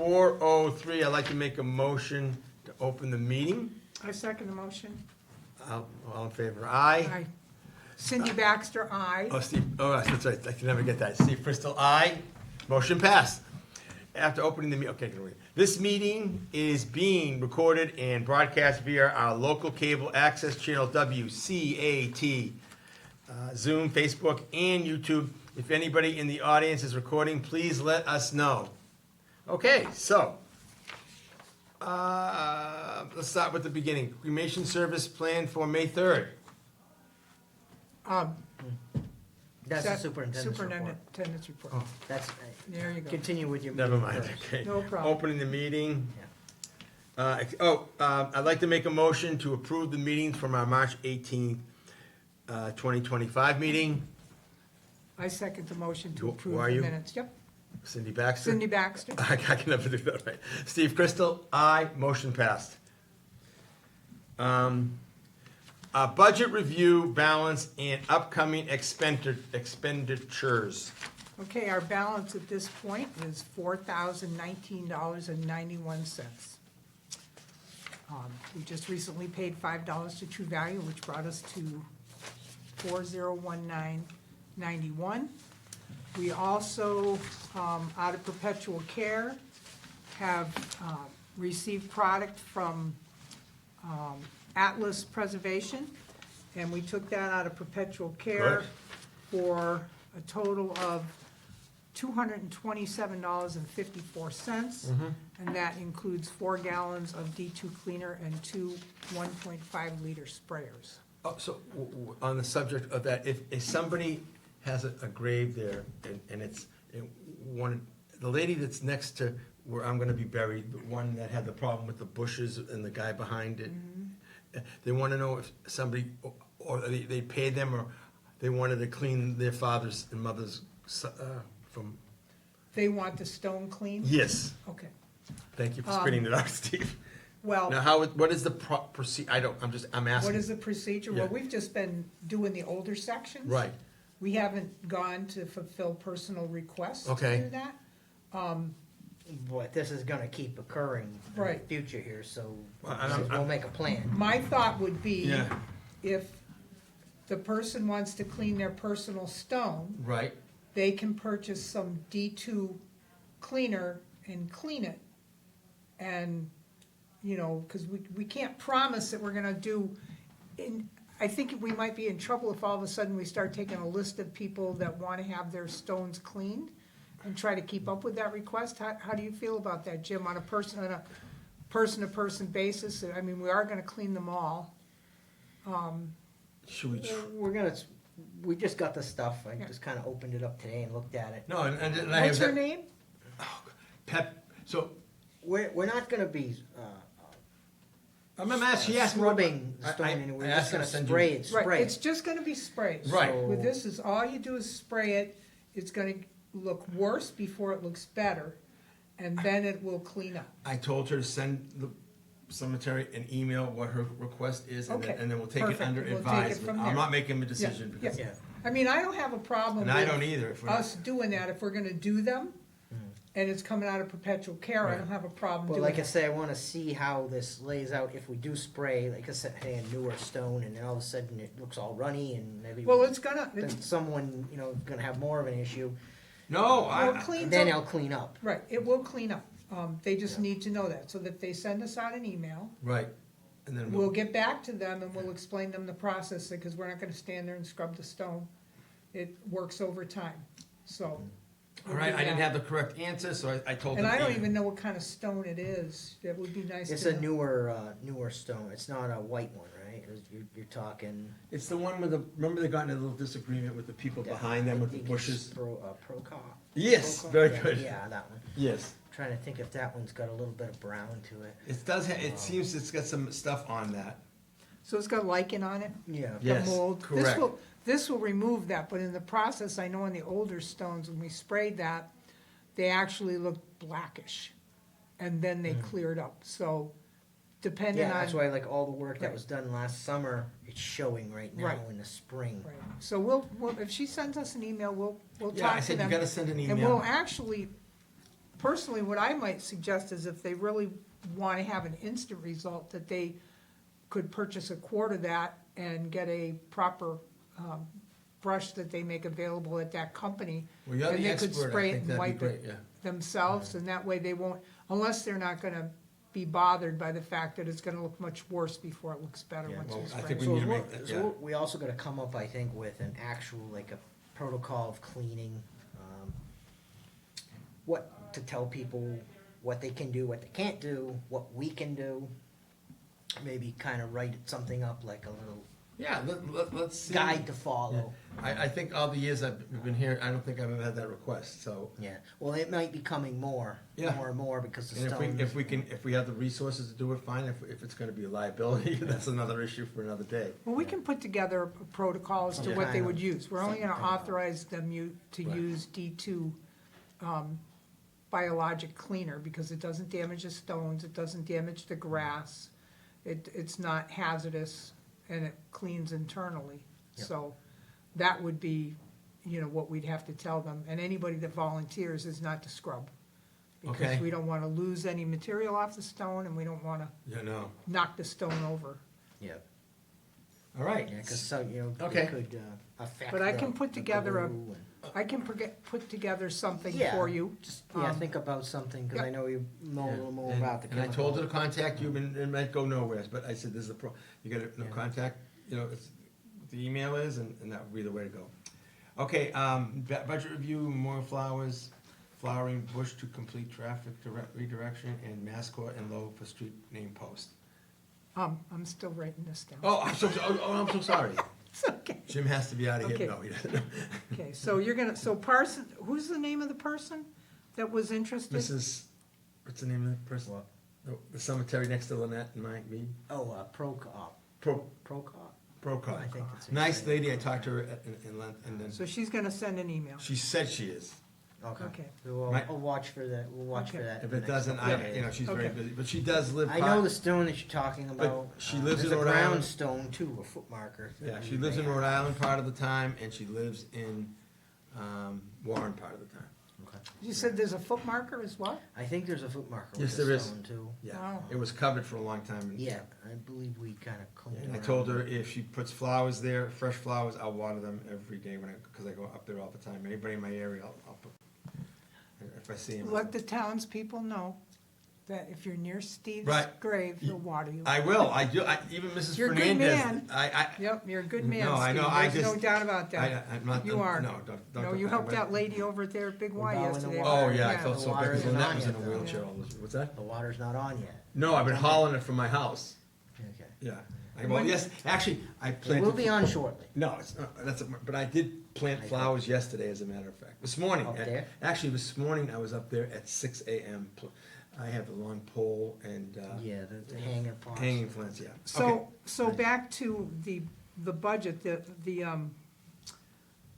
4:03, I'd like to make a motion to open the meeting. I second the motion. All in favor, aye? Aye. Cindy Baxter, aye. Oh, Steve, oh, that's right, I can never get that. Steve Crystal, aye. Motion passed. After opening the meeting, okay, wait. This meeting is being recorded and broadcast via our local cable access channel WCAT, Zoom, Facebook, and YouTube. If anybody in the audience is recording, please let us know. Okay, so, let's start with the beginning. Cremation service planned for May 3rd. That's the superintendent's report. Superintendent's report. Oh. That's, There you go. continue with your Never meeting mind, first. okay. No problem. Opening the meeting. I'd like to make a motion to approve the meetings from our March 18th, 2025 meeting. I second the motion to Who approve are the you? minutes. Yep, Cindy Baxter? Cindy Baxter. I can never do that right. Steve Crystal, aye, motion passed. Budget review, balance, and upcoming expenditures. Okay, our balance at this point is $4,019.91. We just recently paid $5 to True Value, which brought us to $4,019.91. We also, out of perpetual care, have received product from Atlas Preservation, and we took that out of perpetual care Good. for a total of $227.54. And that includes 4 gallons of D2 cleaner and 2 1.5 liter sprayers. Oh, so, on the subject of that, if somebody has a grave there, and it's, the lady that's next to where I'm gonna be buried, the one that had the problem with the bushes and the guy behind it, they wanna know if somebody, or they paid them, or they wanted to clean their father's and mother's, from, They want the stone clean? yes, Okay, thank you for spitting it out, Steve. Now, well, what is the procedure, I'm asking. what is the procedure? Yeah. Well, we've just been doing the older sections. Right, We haven't gone to fulfill personal requests to Okay. do that. But this is gonna keep occurring in the Right. future here, so Well, and we'll make a plan. My thought would be, yeah, if the person wants to clean their personal stone, right, they can purchase some D2 cleaner and clean it. And, you know, because we can't promise that we're gonna do, I think we might be in trouble if all of a sudden we start taking a list of people that wanna have their stones cleaned and try to keep up with that request. How do you feel about that, Jim, on a person-to-person basis? I mean, we are gonna clean them all. should we, We just got the stuff, I Yeah. just kinda opened it up today and looked at it. no, and I have What's her that, name? so, We're not gonna be, I'm asking, she asked me. scrubbing I- stone, I- and we're I just asked her gonna to send you- spray it, Right, spray it's it. just gonna be sprayed. Right. With this is, all you do is spray it, it's gonna look worse before it looks better, and then it will clean up. I told her to send the cemetery an email what her request is, and then, Okay, and then we'll take it perfect. under We'll take it advisement. from I'm there. not making a decision, Yeah, because, Yeah. I mean, I don't have a problem and I don't with either, if we're not, us doing that, if we're gonna do them, and it's coming out of perpetual care, I don't have a problem Well, doing like I it. say, I wanna see how this lays out if we do spray, like I said, hey, a newer stone, and then all of a sudden it looks all runny, and maybe Well, it's gonna, then someone, gonna have more of an issue, no, well, it I, cleans then up, I'll clean up. right, it will clean up. They just need to know that, so that they send us out an email, right, and then we'll get back to them and we'll explain them the process, because we're not gonna stand there and scrub the stone. It works over time, so. all right, I didn't have the correct answer, so I told them. And I don't even know what kind of stone it is, that would be nice to know. It's a newer stone, it's not a white one, right? You're talking. It's the one with the, remember they got in a little disagreement with the people behind them with the I think it's bushes? Procop. Yes, Procop? very Yeah, good. Yeah, that one. Yes, Trying to think if that one's got a little bit of brown to it. it does, it seems it's got some stuff on that. So it's got lichen on it? Yeah. The Yes, mold. correct. This will remove that, but in the process, I know in the older stones, when we sprayed that, they actually looked blackish. And then they cleared up, so depending on. Yeah, that's why like all the work that Right. was done last summer, it's showing right now Right. in the spring. Right, so we'll, if she sends us an email, we'll Yeah, talk I to said you them. gotta send an And we'll email. actually, personally, what I might suggest is if they really wanna have an instant result, that they could purchase a quart of that and get a proper, brush that they make available at that company. Well, you're the And they could expert, I spray it think and that'd be wipe great, it yeah. themselves, and that way they won't, unless they're not gonna be bothered by the fact that it's gonna look much worse before it looks better Yeah, once well, you I spray think it. we need So to we're- make that, so yeah. we also gotta come up, I think, with an actual, like a protocol of cleaning. What to tell people, what they can do, what they can't do, what we can do. Maybe kinda write something up like a little Yeah, let's see. guide to follow. I think all the years I've been here, I don't think I've ever had that request, so. Yeah, well, it might be coming more Yeah. and more because the And stones. if we have the resources to do it, fine. If it's gonna be a liability, that's another issue for another day. Well, we can put together a protocol as to Some what they kind would of- use. We're only gonna some kind of- authorize them to Right. use D2 biologic cleaner, because it doesn't damage the stones, it doesn't damage the grass, it's not hazardous, and it cleans internally. Yep. So that would be, what we'd have to tell them, and anybody that volunteers is not to scrub. Because Okay. we don't wanna lose any material off the stone, and we don't wanna Yeah, no. knock the stone over. Yeah, All right. yeah, cause so, Okay. it could affect. But I the- can put the together glue and- I can put together something Yeah, for you. Just, yeah, Um, think about something, cause I yep. know you know a little more And- about the And I told her to chemical. contact you, and it might go nowhere, but I said, this is you gotta Yeah. contact, it's, the email is, and that would be the way to go. Okay, budget review, more flowers, flowering bush to complete traffic redirection, and mascot and logo for street name post. I'm still writing this down. Oh, I'm so sorry. It's okay. Jim has to be out of Okay. here, no, he doesn't. Okay, so so Parson, who's the name of the person that was interested? Mrs., what's the name of the person? What? The cemetery next to Lynette and me? Oh, Pro, Procop. Procon. I think that's it. Nice lady, I talked to her in Lent, and then So she's gonna send an email. she said she is. Okay. So My- I'll watch for that, we'll watch for Okay. that. If the it next doesn't, couple of I, days. she's very Okay. busy, but she does live. I know the stone that you're talking about. she lives in There's Rhode a ground Island. stone too, a foot marker. that Yeah, we she lives in may Rhode have. Island part of the time, and she lives in, Warren part of the time. Okay. You said there's a foot marker as well? I think there's a foot marker Yes, with there a is. stone too. Yeah, Wow. it was covered for a long time. and- Yeah, I believe we kinda cleaned And I around told her it. if she puts flowers there, fresh flowers, I'll water them every day because I go up there all the time. Anybody in my area, I'll put, if I see them. Let the townspeople know that if you're near Steve's Right. grave, he'll water you. I will, even Mrs. You're a good Fernandez. man. Yep, you're a good man, No, I Steve. know, I There's no just- doubt about that. I'm not. You are. No, don't. No, you helped that lady over there at Big Y We're bowing yesterday. the Oh, water. yeah, I felt The so water bad, because isn't Lynette on was in a yet, though. wheelchair all this, what's that? The water's not on yet. No, I've been hauling it from my house, Okay. yeah. Well, yes, actually, I It planted. will be on shortly. No, it's not, but I did plant flowers yesterday, as a matter of fact. This morning. Up there? Actually, this morning, I was up there at 6 AM. I have a long pole and, Yeah, the hanging pots. hanging plants, yeah. Okay. So back to the budget, the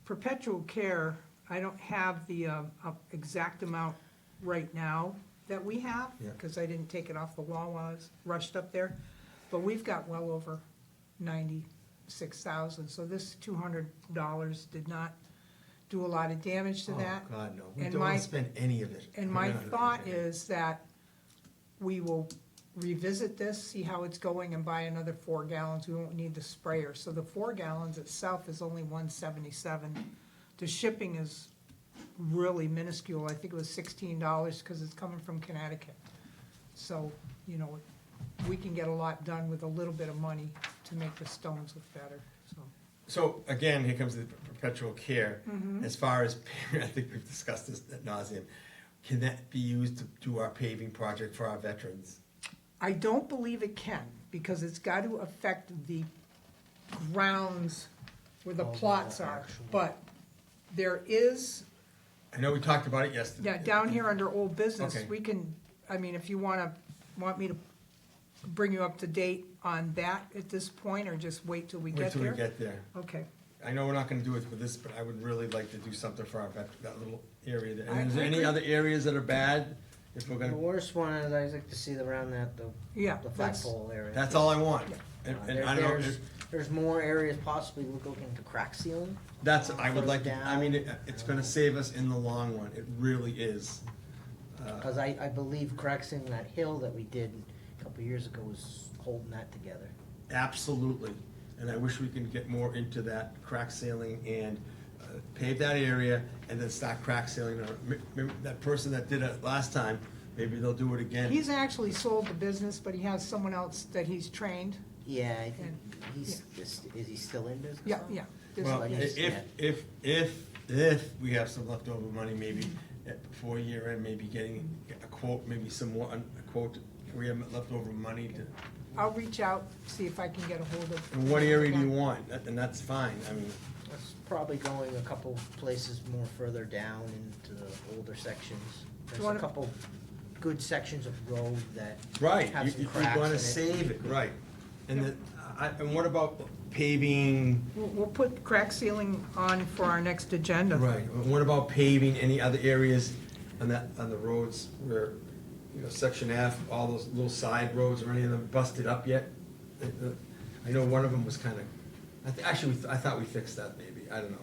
perpetual care, I don't have the exact amount right now that we have, Yeah. because I didn't take it off the wall while I was rushed up there, but we've got well over 96,000, so this $200 did not do a lot of damage to that. Oh, God, no. We And don't my- want to spend any of it. And my No. thought is that we will revisit this, see how it's going, and buy another 4 gallons. We won't need the sprayer. So the 4 gallons itself is only $177. The shipping is really minuscule. I think it was $16 because it's coming from Connecticut. So, we can get a lot done with a little bit of money to make the stones look better, so. So, again, here comes the perpetual care. Mm-hmm. As far as, I think we've discussed this ad nauseam. Can that be used to do our paving project for our veterans? I don't believe it can, because it's got to affect the grounds where the Oh, plots the are. actual- But there is, I know we talked about it yesterday. yeah, down here under old business, Okay. we can, if you want me to bring you up to date on that at this point, or just wait till we Wait get till we there? get there. Okay. I know we're not gonna do it for this, but I would really like to do something for our that little area there. I And is there any agree. other areas that are bad? If we're The gonna, worst one is I'd like to see around the Yeah, the that's, flagpole area. that's all I want. Yeah. And I don't know, There's more areas possibly looking to crack sealing. that's, I would Further like, to. I mean, down. it's gonna save us in the long run, it really is. Cause I believe crack sealing that hill that we did a couple of years ago was holding that together. Absolutely, and I wish we could get more into that crack sealing and pave that area and then start crack sealing. Maybe that person that did it last time, maybe they'll do it again. He's actually sold the business, but he has someone else that he's trained. Yeah, I think is he still in business? Yeah, now? yeah. This- Well, Yes, if we have some leftover money, maybe before year end, maybe getting a quote, maybe some more, a quote, if we have leftover money to, I'll reach out, see if I can get a hold of. and what area do you want? And that's fine, I mean, It's probably going a couple places more further down into the older sections. There's a wanna- couple good sections of road that right, have some you're cracks gonna in it. save it, right. And then, and what about paving? We'll put crack sealing on for our next agenda. Right, and what about paving any other areas on the roads where, section F, all those little side roads, or any of them busted up yet? I know one of them was kinda, actually, I thought we fixed that maybe, I don't know.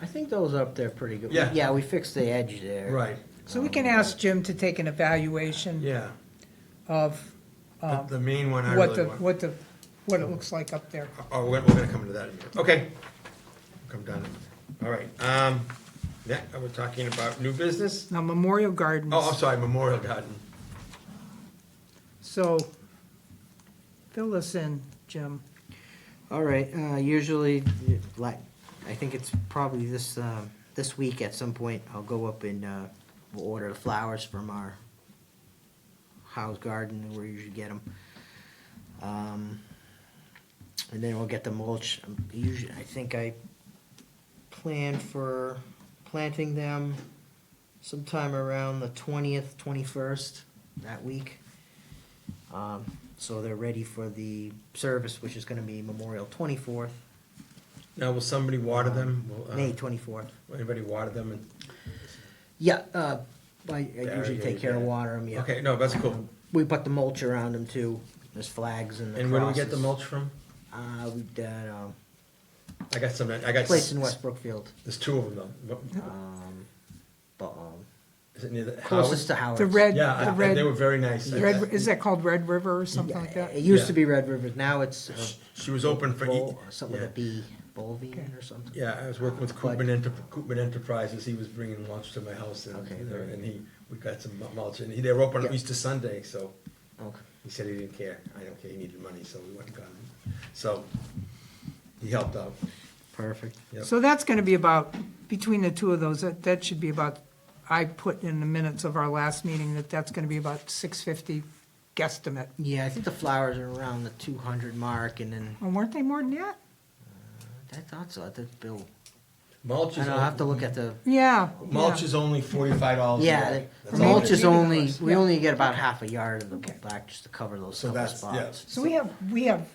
I think those are up there pretty good. Yeah. Yeah, we fixed the edge there. Right, So we can ask Jim to take an evaluation yeah, of the main one I what really the, want. what it looks like up there. Oh, we're gonna come to that in a minute, okay. Come down, all right, we're talking about new business? Now Memorial Gardens. Oh, I'm sorry, Memorial Garden. So, fill us in, Jim. All right, usually, like, I think it's probably this week at some point, I'll go up and, we'll order the flowers from our house garden, where we usually get them. And then we'll get the mulch. Usually, I think I plan for planting them sometime around the 20th, 21st, that week. So they're ready for the service, which is gonna be Memorial 24th, Now, will somebody water them? Will, May 24th. will anybody water them? And- Yeah, I usually take care of yeah. water them, yeah. Okay, no, that's cool. We put the mulch around them too, there's flags and the And where do we get the crosses. mulch from? We got, I got some, I got. place in West Brookfield, There's two of them though. but, Is it near the closest to Howard's. The red, Yeah, the red. they were very nice. Red, is that called Red River or something like that? It used Yeah. to be Red River, now it's, She was open for, something with a B, Bolvine or something. yeah, I was working with Koopman Enterprises, he was bringing lunch to my house and, Okay, very and we got some mulch, and they were open on Yeah. Easter Sunday, so Okay. he said he didn't care. I don't care, he needed money, so we went and got him. So, he helped out. Perfect. Yep. So that's gonna be about, between the two of those, that should be about, I put in the minutes of our last meeting that that's gonna be about $650 guesstimate. Yeah, I think the flowers are around the 200 mark, and then, Oh, weren't they more than that? I thought so, I think Bill, Mulch I is. don't know, I'll have to look at the, Yeah. Mulch yeah. is only $45 a yeah, bag. the That's all mulch it is Maybe only, those, we yeah. only get about half a yard of the Okay. back just to cover those So couple that's- spots. So we have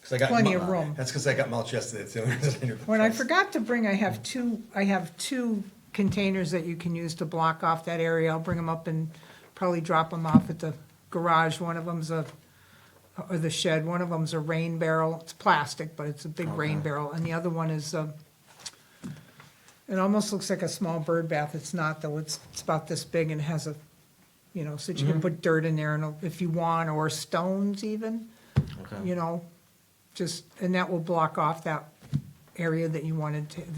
'Cause I got plenty mul- of room. That's because I got mulch yesterday, it's the only reason I knew the When I price. forgot to bring, I have two containers that you can use to block off that area. I'll bring them up and probably drop them off at the garage. One of them's or the shed, one of them's a rain barrel. It's plastic, but it's a big rain Okay. barrel. And the other one is, it almost looks like a small bird bath. It's not though. It's about this big and has a, so that you can put dirt in there and if you want, or stones even, Okay. just, and that will block off that area that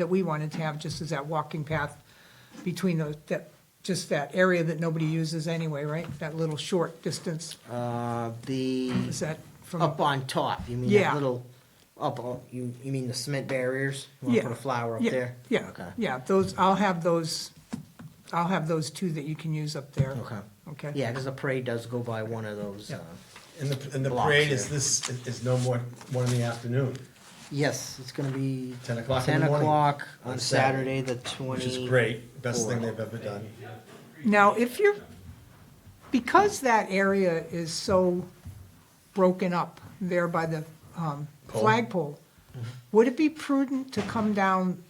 we wanted to have just as that walking path between just that area that nobody uses anyway, right? That little short distance, is that from? Up on top, you mean Yeah. that little, you mean the cement barriers? You wanna Yeah. put a flower up Yeah, there? Yeah, Okay. yeah, I'll have those two that you can use up there. Okay. Okay? Yeah, because the parade does go by one of those, Yeah. And the blocks parade there. is no more, 1 in the afternoon, yes, it's gonna be 10 o'clock in 10 the morning. o'clock on on Saturday, Saturday, the 20. Which is great, best thing they've ever done. Now, because that area is so broken up there by the Pole. flagpole, would it be prudent to come down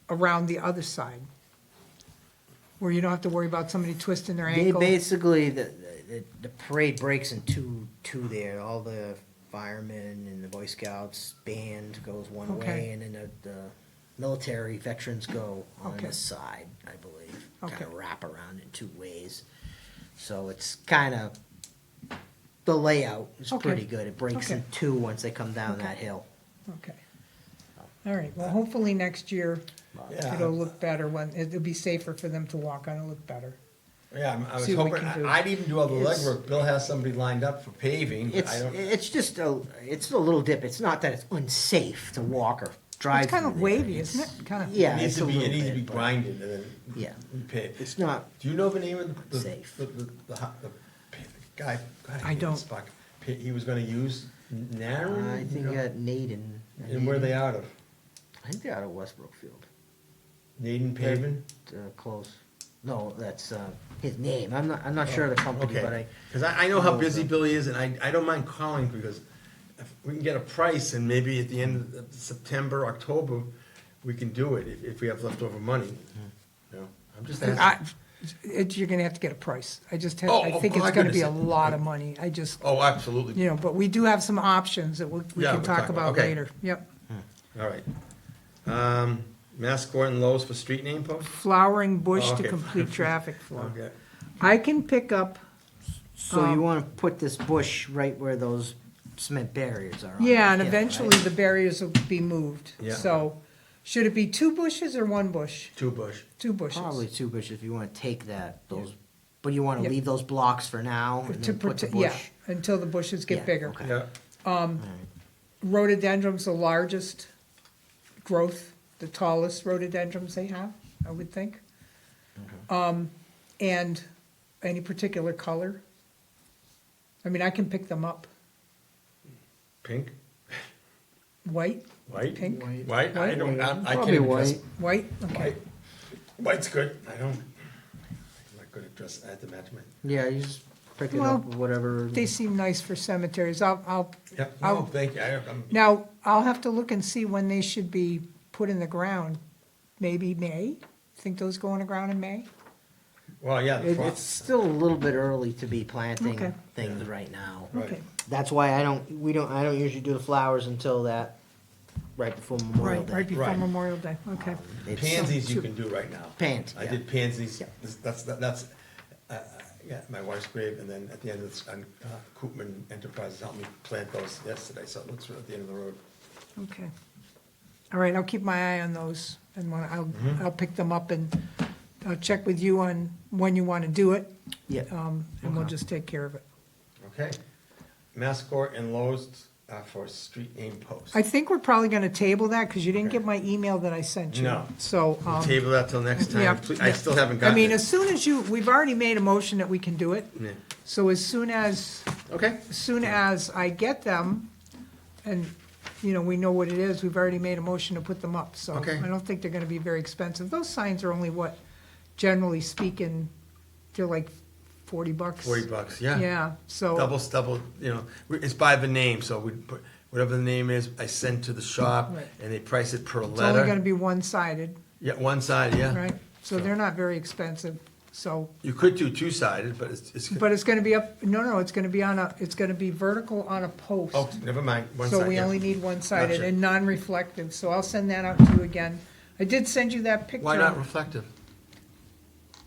around the other side? Where you don't have to worry about somebody twisting their They ankle? basically, the parade breaks in two there. All the firemen and the Boy Scouts band goes one Okay. way, and then the military veterans go on Okay. this side, I believe. Okay. Kind of wrap around in two ways. So it's kind of, the layout is Okay. pretty good. It breaks in Okay. two once they come down Okay. that hill. Okay. All right, well, hopefully next year Yeah. it'll look better when, it'll be safer for them to walk on, it'll look better. Yeah, I was See what we hoping, can do. I'd even do all the It's- legwork. Bill has somebody lined up for paving, but I It's, don't. it's just it's a little dip. It's not that it's unsafe to walk or drive. It's kind of through there. wavy, isn't it? Kind of. Yeah, It needs it's to a be, little it needs to bit, be but grinded and then. Yeah. Paved. It's not, Do you know the name of the? Safe. The guy, God, I hate don't. this fuck. He was gonna use Narren? I think you got Naden. And where are they out of? I think they're out of West Brookfield. Naden Paving? Close. No, that's his name. I'm not sure of the company, but Okay, I. because I know how know busy the- Billy is, and I don't mind calling, because if we can get a price, and maybe at the end of September, October, we can do it, if we have leftover money. You know, I'm just asking. You're gonna have to get a price. I just have, Oh, I oh, think my it's gonna be a goodness. lot of money. I just, Oh, absolutely. you know, but we do have some options that we Yeah, can we'll talk talk about- about okay. later. Yep. All right. Mascot and Lowe's for street name post? Flowering bush Oh, to okay. complete traffic flow. Okay. I can pick up, So you want to put this bush right where those cement barriers are. on yeah, the and hill, eventually right? the barriers will be moved. Yeah. So, should it be 2 bushes or 1 bush? Two bush. 2 bushes. Probably 2 bushes if you want to take those, but you want to Yep. leave those blocks for now and To then put the protect, yeah, bush. until the bushes get Yeah, bigger. okay. Yeah. All right. Rhododendron's the largest growth, the tallest rhododendrons they have, I would think. And any particular color? I mean, I can pick them up. Pink? White, White? pink, White? I White? don't, I can't Probably even dress. white. white, okay. White. White's good. I'm not good at dress. I have to match my. Yeah, you just pick it Well, up, whatever. They seem nice for cemeteries. Yep. I'll- No, thank you. I'm, Now, I'll have to look and see when they should be put in the ground. Maybe May? Think those go in the ground in May? well, yeah. the It's still a little bit early to be Okay. planting things right now. Right. Okay. That's why I don't usually do the flowers until right before Memorial Right, Day. right before Right. Memorial Day, okay. It's Pansies you So- can do right now. Pansy, I yeah. did pansies. Yeah. That's, yeah, my wife's grave, and then at the end of this, Koopman Enterprises helped me plant those yesterday, so it looks right at the end of the road. Okay. All right, I'll keep my eye on those, and I'll pick them up, and I'll check with you on when you want to do it, Yeah. and we'll just take care of it. Okay. Mascot and Lowe's for street name post. I think we're probably gonna table that, because you didn't Okay. get my email that I sent you. No. So, We'll table that till next yeah. time. Please- I still haven't I gotten mean, it. as soon as we've already made a motion that we can do it, Yeah. so as soon as Okay. I get them, and, you know, we know what it is, we've already made a motion to put them up, so Okay. I don't think they're gonna be very expensive. Those signs are only what, generally speaking, they're like $40. $40, yeah. Yeah, so, Double, you know, it's by the name, so we put, whatever the name is, I send to the shop, Right. and they price it per it's only gonna letter. be one-sided, Yeah, one side, yeah. right? So So- they're not very expensive, so, You could do two-sided, but it's. but it's gonna be up, no, it's gonna be it's gonna be vertical on a post. Oh, never mind, one So side, we yeah. only need one-sided Gotcha. and non-reflective, so I'll send that out to you again. I did send you that picture. Why not reflective?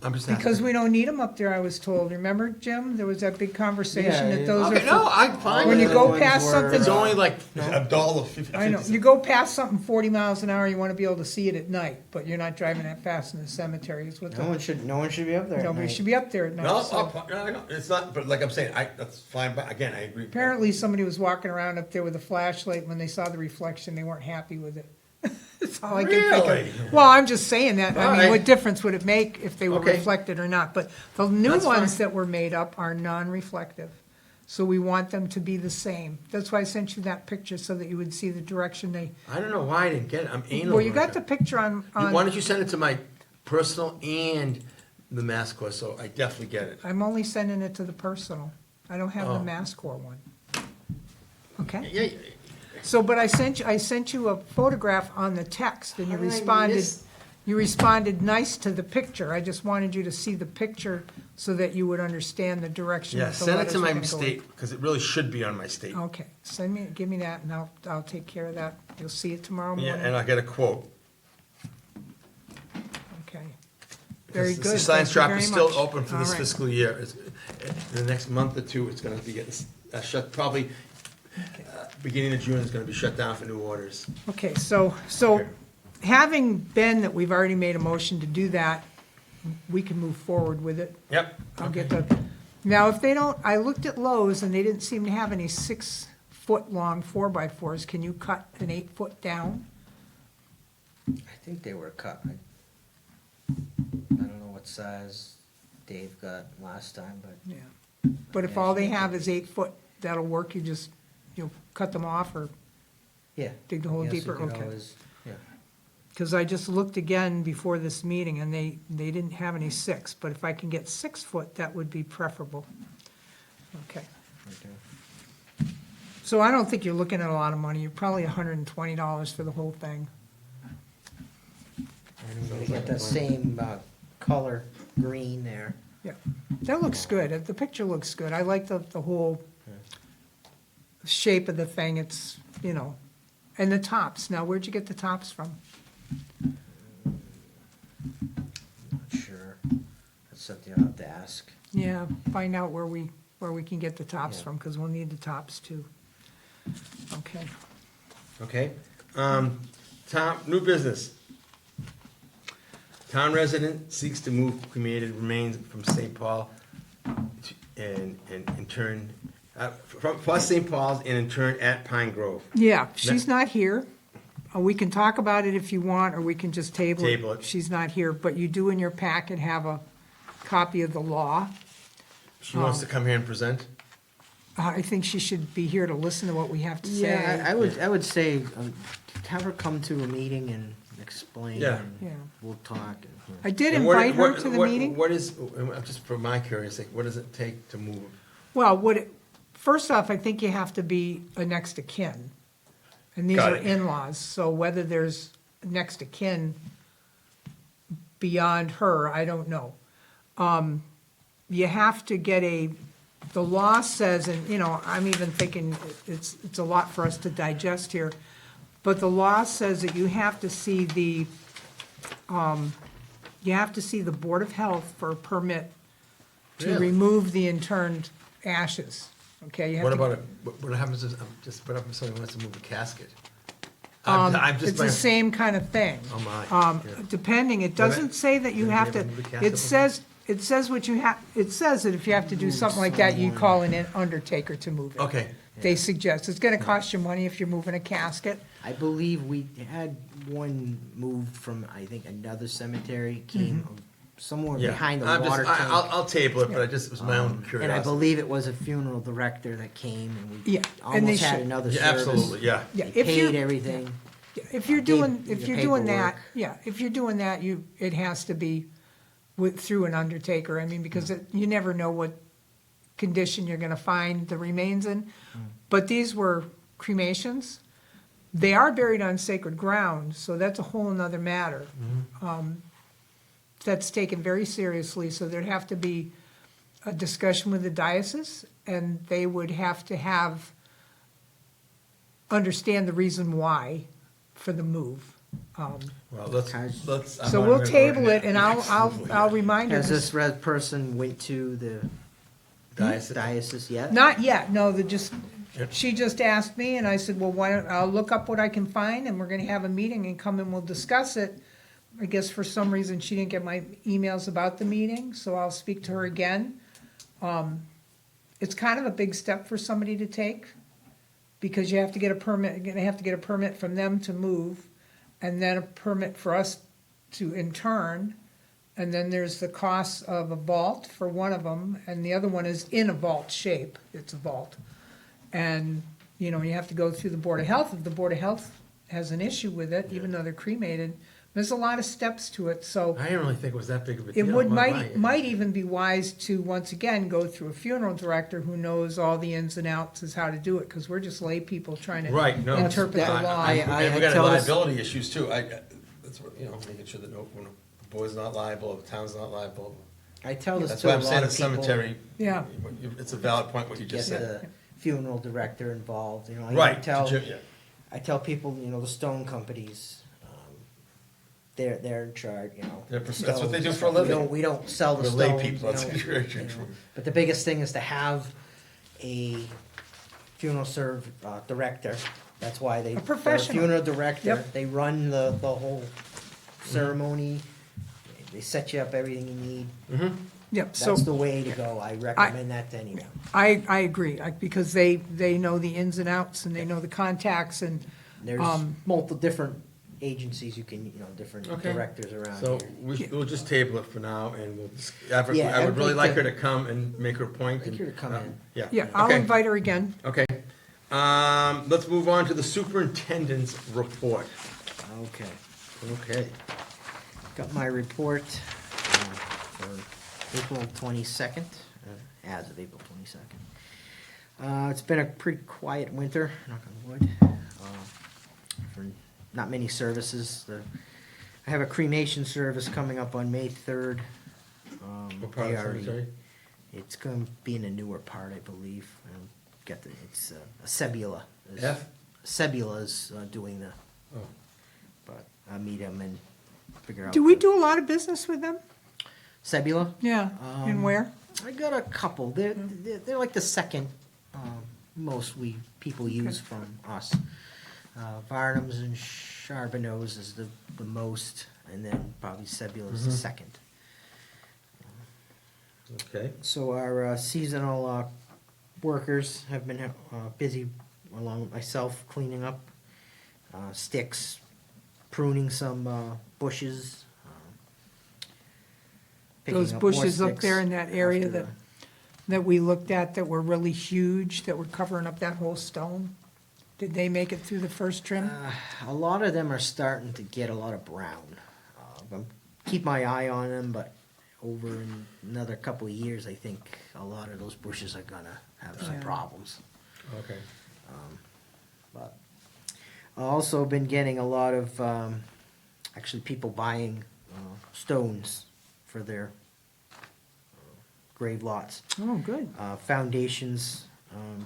I'm just asking. Because we don't need them up there, I was told. Remember, Jim? There was that big conversation Yeah, that yeah. those are. Okay, no, for- I'm fine When with you it. go ones past were, something- It's only like $1.50. I know, you go past something 40 miles an hour, you wanna be able to see it at night, but you're not driving that fast in the cemetery, is what No one the, should be up there at nobody night. should be up there at No, night, so. I know, it's not, but like I'm saying, that's fine, but again, I agree. Apparently, somebody was walking around up there with a flashlight, when they saw the reflection, they weren't happy with it. That's all I can Really? figure. Well, I'm just saying that, I All mean, right. what difference would it make if they were Okay. reflected or not? But the new That's ones fine. that were made up are non-reflective, so we want them to be the same. That's why I sent you that picture, so that you would see the direction they, I don't know why I didn't get it, I'm anal. well, you got about the it. picture on, Why don't you send it to my personal and the Mascot, so I definitely get it. I'm only sending it to the personal. I don't have the Oh. Mascor one. Okay? Yeah, So, but I sent you a photograph on the text, and you How did I responded, miss- you responded nice to the picture. I just wanted you to see the picture so that you would understand the direction yeah, that the send it letters to were my gonna go in. state, because it really should be on my state. Okay, give me that, and I'll take care of that. You'll see it tomorrow Yeah, morning. and I'll get a quote. Okay. Very The good. science Thank you shop very is still much. open for All this right. fiscal year. In the next month or two, it's gonna be getting shut, probably, beginning of June, it's gonna be shut down for new orders. Okay, so Okay. having been that we've already made a motion to do that, we can move forward with it. Yep. I'll get the, now, if they don't, I looked at Lowe's and they didn't seem to have any 6-foot-long 4x4s. Can you cut an 8-foot down? I think they were cut. I don't know what size Dave got last time, but Yeah. But if all they have is 8 foot, that'll work, you just, cut them off, or, yeah. Dig the hole Yes, you deeper, could okay. always- Yeah. because I just looked again before this meeting, and they didn't have any 6, but if I can get 6 foot, that would be preferable. Okay, Okay. so I don't think you're looking at a lot of money, you're probably $120 for the whole thing. And we're gonna get that same, color green there. Yeah, that looks good, the picture looks good, I like the whole shape of the thing, it's, and the tops, now where'd you get the tops from? Not sure. That's something I'll have to ask. Yeah, find out where we can get the tops Yeah. from, because we'll need the tops too. Okay, Okay. Tom, new business. Town resident seeks to move cremated remains from St. Paul and in turn, from St. Paul's and in turn at Pine Grove. yeah, she's not here. We can talk about it if you want, or we can just table it. Table it. She's not here, but you do in your packet have a copy of the law. She wants to come here and present? I think she should be here to listen to what we have to say. Yeah, I would say, have her come to a meeting and explain. Yeah. and Yeah. We'll talk. I did And what- invite her what- to the what- meeting. What is, just for my curiosity, what does it take to move? Well, first off, I think you have to be a next of kin. And these Got are it. in-laws, so whether there's next of kin beyond her, I don't know. You have to get the law says, and, I'm even thinking it's a lot for us to digest here, but the law says that you have to see the Board of Health for a permit to Really? remove the interned ashes, okay? You have What to- about, what happens if, what happens if somebody wants to move a casket? It's just the same kind of thing. Oh, my. Yeah. Depending, it doesn't say that you Did they have to, ever move the casket it before? says what you have, it says that if you have to do something like that, you call an undertaker to move it. Okay, They suggest, it's gonna cost you money if you're moving a casket. I believe we had one moved from, I think, another cemetery, came somewhere yeah. behind the I'm just- water I'll tank. table it, but it was my own And I curiosity. believe it was a funeral director that came and we Yeah, and they almost had should. another Yeah, service. absolutely, yeah. Yeah, They if paid you, everything. if you're gave doing, the if you're doing that, paperwork. yeah, if you're doing that, it has to be through an undertaker, I mean, because you never know what condition you're gonna find the remains in. But these were cremations. They are buried on sacred ground, so that's a whole nother matter. That's taken very seriously, so there'd have to be a discussion with the diocese, and they would have to understand the reason why for the move. Well, Guys. let's. So we'll table it, and I'll remind her. Has this red person went to the diocese yet? Not yet, no, Yep. she just asked me, and I said, well, why don't, I'll look up what I can find, and we're gonna have a meeting and come and we'll discuss it. I guess for some reason, she didn't get my emails about the meeting, so I'll speak to her again. It's kind of a big step for somebody to take, because you have to get a permit, you're gonna have to get a permit from them to move, and then a permit for us to intern, and then there's the cost of a vault for one of them, and the other one is in a vault shape, it's a vault. And, you have to go through the Board of Health, if the Board of Health has an issue with it, even though they're cremated, there's a lot of steps to it, so I didn't really think it was that big of a deal. it would, My- might even be wise to, once again, go through a funeral director who knows all the ins and outs as how to do it, because we're just lay people trying to Right, no. interpret the law. And we got tell this- liability issues too. That's what, making sure that the board's not liable, the town's not liable. I tell this That's to why a I'm lot saying the of people. cemetery. Yeah. It's a valid point what you Get just said. the funeral director involved, I Right. tell, yeah. I tell people, the stone companies, they're in charge, you know. That's what they do stones. for a living. We don't sell the We're stones. lay people, we that's don't, very you know. true. But the biggest thing is to have a funeral director. That's why A they're professional. funeral director. Yep. They run the whole ceremony. They set you up everything you need. Mm-hmm. Yep, so That's the way to go. I recommend that to anyone. I agree, because they know the ins and outs and they know the contacts and, There's multiple different agencies you can, different Okay. directors around So here. we'll just table it for now, and we'll, Yeah, I would really like her to- to come and make her point. I'd like her to come in. Yeah. yeah, I'll Okay. invite her again. Okay. Let's move on to the superintendent's report. Okay. Okay. Got my report for April 22nd, as of April 22nd. It's been a pretty quiet winter, knock on wood, for not many services. I have a cremation service coming up on May 3rd. What part of they already- cemetery? It's going to be in a newer part, I believe. I don't get it's Sebula. F? Sebula's doing the, Oh. but I'll meet him and figure out. Do we do a lot of business with them? Sebula? Yeah, and Um, where? I got a couple. They're like the second most people use from us. Varnum's and Charbonneau's is the most, and then probably Sebula's the second. Okay. So our seasonal workers have been busy, along with myself, cleaning up sticks, pruning some bushes. Picking Those up more bushes up sticks there in that area after that we looked at that were really huge, that were covering up that whole stone? Did they make it through the first trim? A lot of them are starting to get a lot of brown. Keep my eye on them, but over in another couple of years, I think a lot of those bushes are gonna have some Yeah. problems. Okay. But I've also been getting a lot of, actually people buying stones for their grave lots. Oh, good. Foundations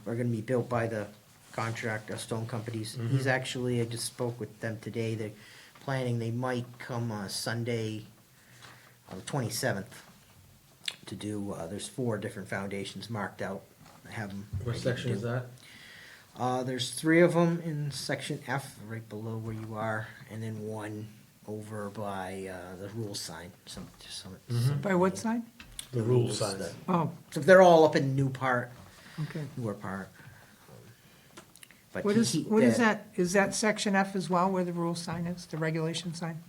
are gonna be built by the contractor, stone companies. He's actually, I just spoke with them today, they're planning, they might come Sunday, the 27th, to do, there's 4 different foundations marked out. I have them. What section is that? There's 3 of them in section F, right below where you are, and then 1 over by the rule sign. By what sign? The rule signs. Oh, So they're all up in the new part, okay. newer part. But What he- is that? Is that section F as well, where the rule sign is, the regulation sign?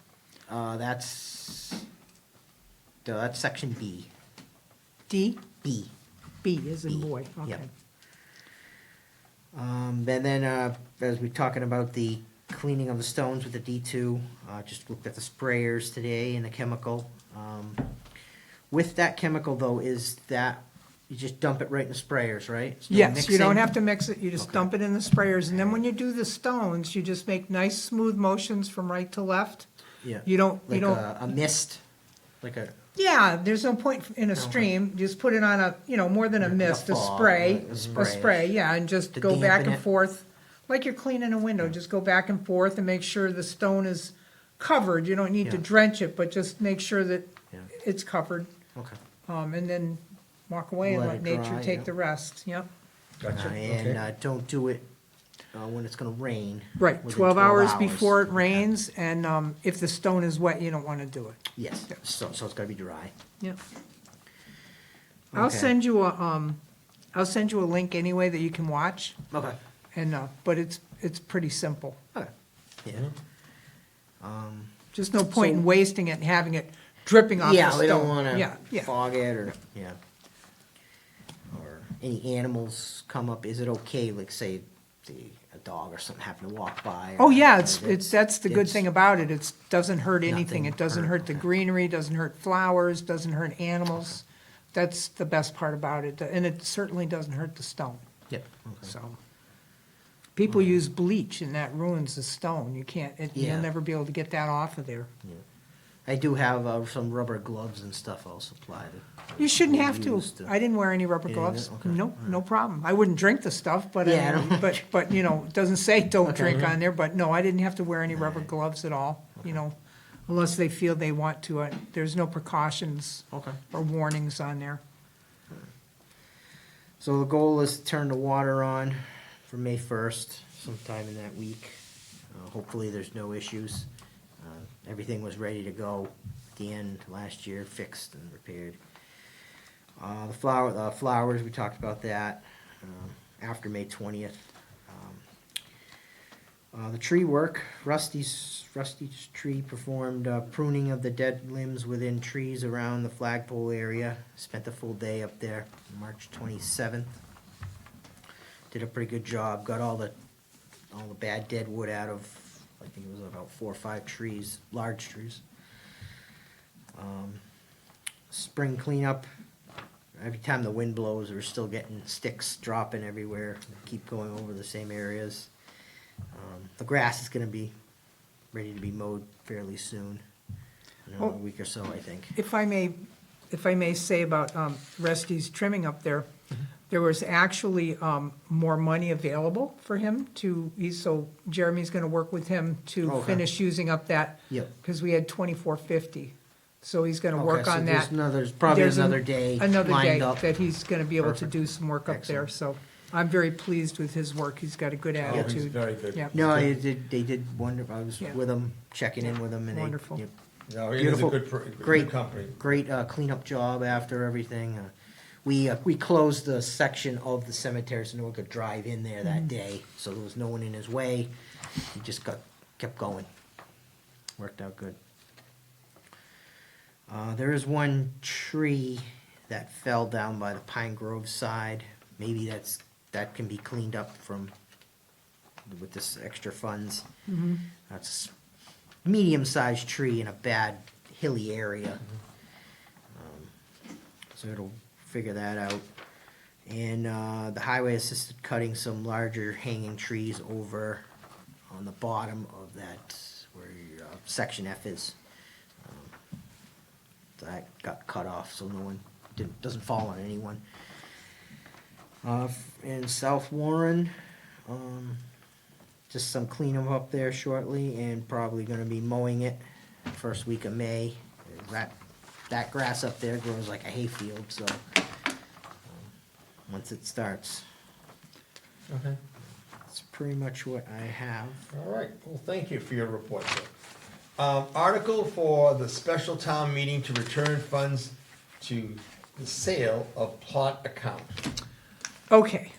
That's section B. D? B. B is in B, boy, okay. yep. And then, as we're talking about the cleaning of the stones with the D2, just looked at the sprayers today and the chemical. With that chemical though, is that, you just dump it right in the sprayers, right? It's no Yes, you don't mixing? have to mix it, you just Okay. dump it in the sprayers, and then when you do the stones, you just make nice smooth motions from right to left. Yeah. You don't, Like a mist, like a, yeah, there's no point in a stream, just put it on more than a mist, a fog, spray. like a A spray. spray, yeah, and just To go back dampen and it. forth, like you're cleaning a window, just go back and forth and make sure the stone is covered, you don't need to Yeah. drench it, but just make sure that Yeah. it's covered. okay. And then walk away and Let let it nature dry, take yeah. the rest, yep. Gotcha. And Okay. don't do it when it's gonna rain. Right, within 12 hours hours. before it Okay. rains, and if the stone is wet, you don't want to do it. Yes, so it's gotta be dry. Yep. I'll Okay. send you I'll send you a link anyway that you can watch, Okay. and, but it's pretty simple. Okay. Yeah. Just no point in So- wasting it and having it dripping off the stone. Yeah, we don't wanna Yeah, yeah. fog it or, yeah. Or any animals come up, is it okay, like say, a dog or something happened to walk by? Oh, or- yeah, or that's the good it's- thing about it, it doesn't hurt anything, Nothing it doesn't hurt, hurt the okay. greenery, doesn't hurt flowers, doesn't hurt animals. That's the best part about it, and it certainly doesn't hurt the stone, Yep, okay. so. People use bleach and that ruins the stone, you can't, Yeah. you'll never be able to get that off of there. Yeah. I do have some rubber gloves and stuff I'll supply. You shouldn't have to, use I didn't wear any rubber You didn't? gloves, Okay. nope, no problem, I wouldn't drink the stuff, but, Yeah, I don't- but, it doesn't say don't Okay. drink on there, but no, I didn't have to wear any rubber Alright. gloves at all, unless they feel they want to. There's no precautions Okay. or warnings on there. So the goal is to turn the water on for May 1st, sometime in that week. Hopefully there's no issues. Everything was ready to go at the end last year, fixed and repaired. The flowers, we talked about that, after May 20th. The tree work, Rusty's tree performed pruning of the dead limbs within trees around the flagpole area. Spent a full day up there, March 27th. Did a pretty good job, got all the bad dead wood out of, I think it was about 4 or 5 trees, large trees. Spring cleanup, every time the wind blows, we're still getting sticks dropping everywhere, keep going over the same areas. The grass is gonna be ready to be mowed fairly soon, in another Well- week or so, I think. If I may say about Rusty's trimming up there, there was actually more money available for him so Jeremy's gonna work with him to Okay. finish using up that, Yep. because we had 2450. So he's gonna work Okay, so on there's that. there's probably There's another day Another day lined up. that he's gonna be able to Perfect. do some work up there, Excellent. so I'm very pleased with his work. He's got a good Oh, he's attitude. very good. Yep. No, they did wonderful. I was Yeah. with them, checking in with them, and Wonderful. they, No, he is a Beautiful. good, Great. good company. great cleanup job after everything. We closed the section of the cemetery so no one could drive in there that day, so there was no one in his way. He just kept going. Worked out good. There is one tree that fell down by the Pine Grove side. Maybe that can be cleaned up with this extra funds. That's a medium-sized tree in a bad hilly area. So it'll figure that out. And the highway assisted cutting some larger hanging trees over on the bottom of that, where your section F is. That got cut off, so no one, doesn't fall on anyone. In South Warren, just some cleanup up there shortly, and probably gonna be mowing it first week of May. That grass up there grows like a hayfield, so once it starts, Okay. that's pretty much what I have. All right, well, thank you for your report, sir. Article for the special town meeting to return funds to the sale of plot account. Okay.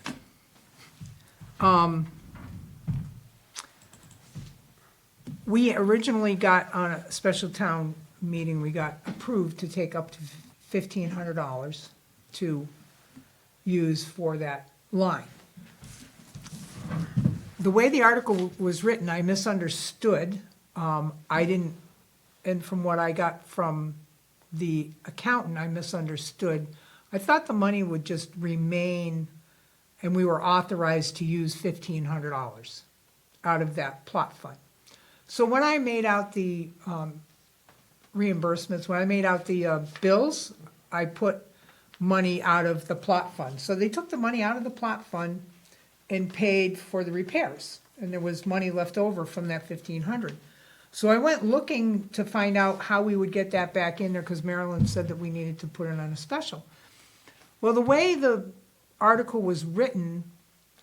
We originally got on a special town meeting, we got approved to take up to $1,500 to use for that line. The way the article was written, I misunderstood. I didn't, and from what I got from the accountant, I misunderstood. I thought the money would just remain, and we were authorized to use $1,500 out of that plot fund. So when I made out the reimbursements, when I made out the bills, I put money out of the plot fund. So they took the money out of the plot fund and paid for the repairs, and there was money left over from that $1,500. So I went looking to find out how we would get that back in there, because Marilyn said that we needed to put it on a special. Well, the way the article was written,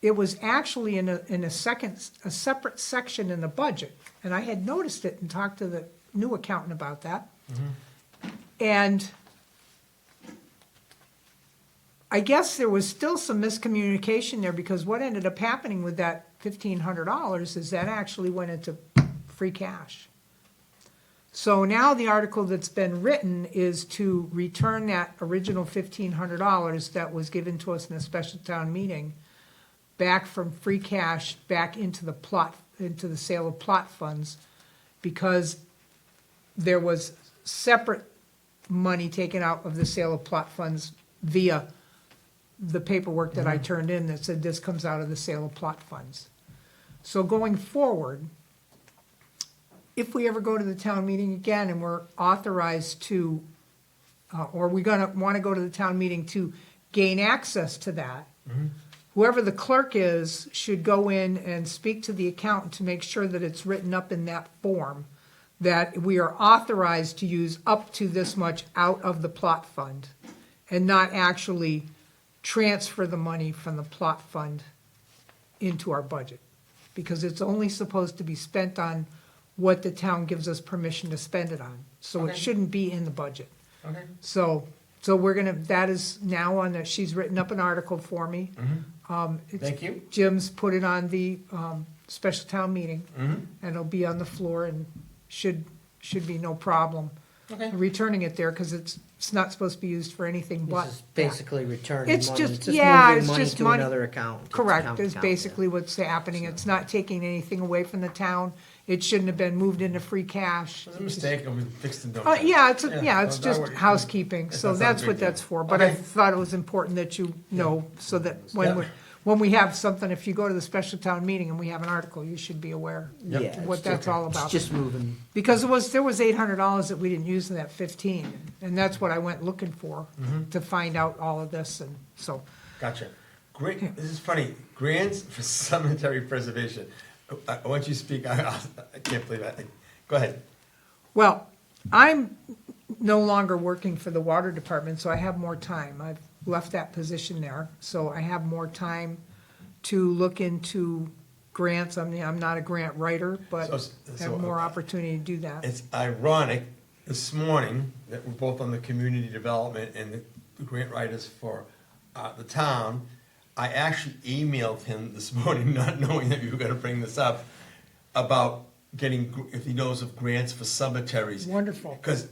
it was actually in a separate section in the budget. And I had noticed it and talked to the new accountant about that. And I guess there was still some miscommunication there, because what ended up happening with that $1,500 is that actually went into free cash. So now the article that's been written is to return that original $1,500 that was given to us in a special town meeting back from free cash back into the sale of plot funds, because there was separate money taken out of the sale of plot funds via the paperwork that I turned in that said this comes out of the sale of plot funds. So going forward, if we ever go to the town meeting again and we're authorized to, or we're gonna wanna go to the town meeting to gain access to that, whoever the clerk is should go in and speak to the accountant to make sure that it's written up in that form, that we are authorized to use up to this much out of the plot fund and not actually transfer the money from the plot fund into our budget. Because it's only supposed to be spent on what the town gives us permission to spend it on. So it Okay. shouldn't be in the budget. Okay. So we're gonna, that is now on the, she's written up an article for me. It's- Thank you. Jim's put it on the, special town meeting, Mm-hmm. and it'll be on the floor and should be no problem Okay. returning it there, cause it's not supposed to be used for anything but This is that. basically returning It's money. just- It's just yeah, moving it's money just to money- another account. It's Correct, account is account, basically what's happening. It's not taking anything away from the town. It shouldn't have been moved into free cash. It was a mistake, and we fixed it. Yeah, it's that's just what- housekeeping, That's so not a that's big what deal. that's for. But I Okay. thought it was important that you know, so that Yeah. when we have something, if you go to the special town meeting and we have an article, you should be aware Yeah, Yep. it's what just- that's all It's about. just moving. Because there was $800 that we didn't use in that 15, and that's what I went looking for, to find out all of this, and so. Gotcha. Great, this is funny, grants for cemetery preservation. Once you speak, I can't believe it. Go ahead. Well, I'm no longer working for the water department, so I have more time. I've left that position there, so I have more time to look into grants. I mean, I'm not a grant writer, but So- have more opportunity to do that. It's ironic, this morning, that we're both on the community development and the grant writers for the town. I actually emailed him this morning, not knowing that you were gonna bring this up, about getting, if he knows of grants for cemeteries. Wonderful. Because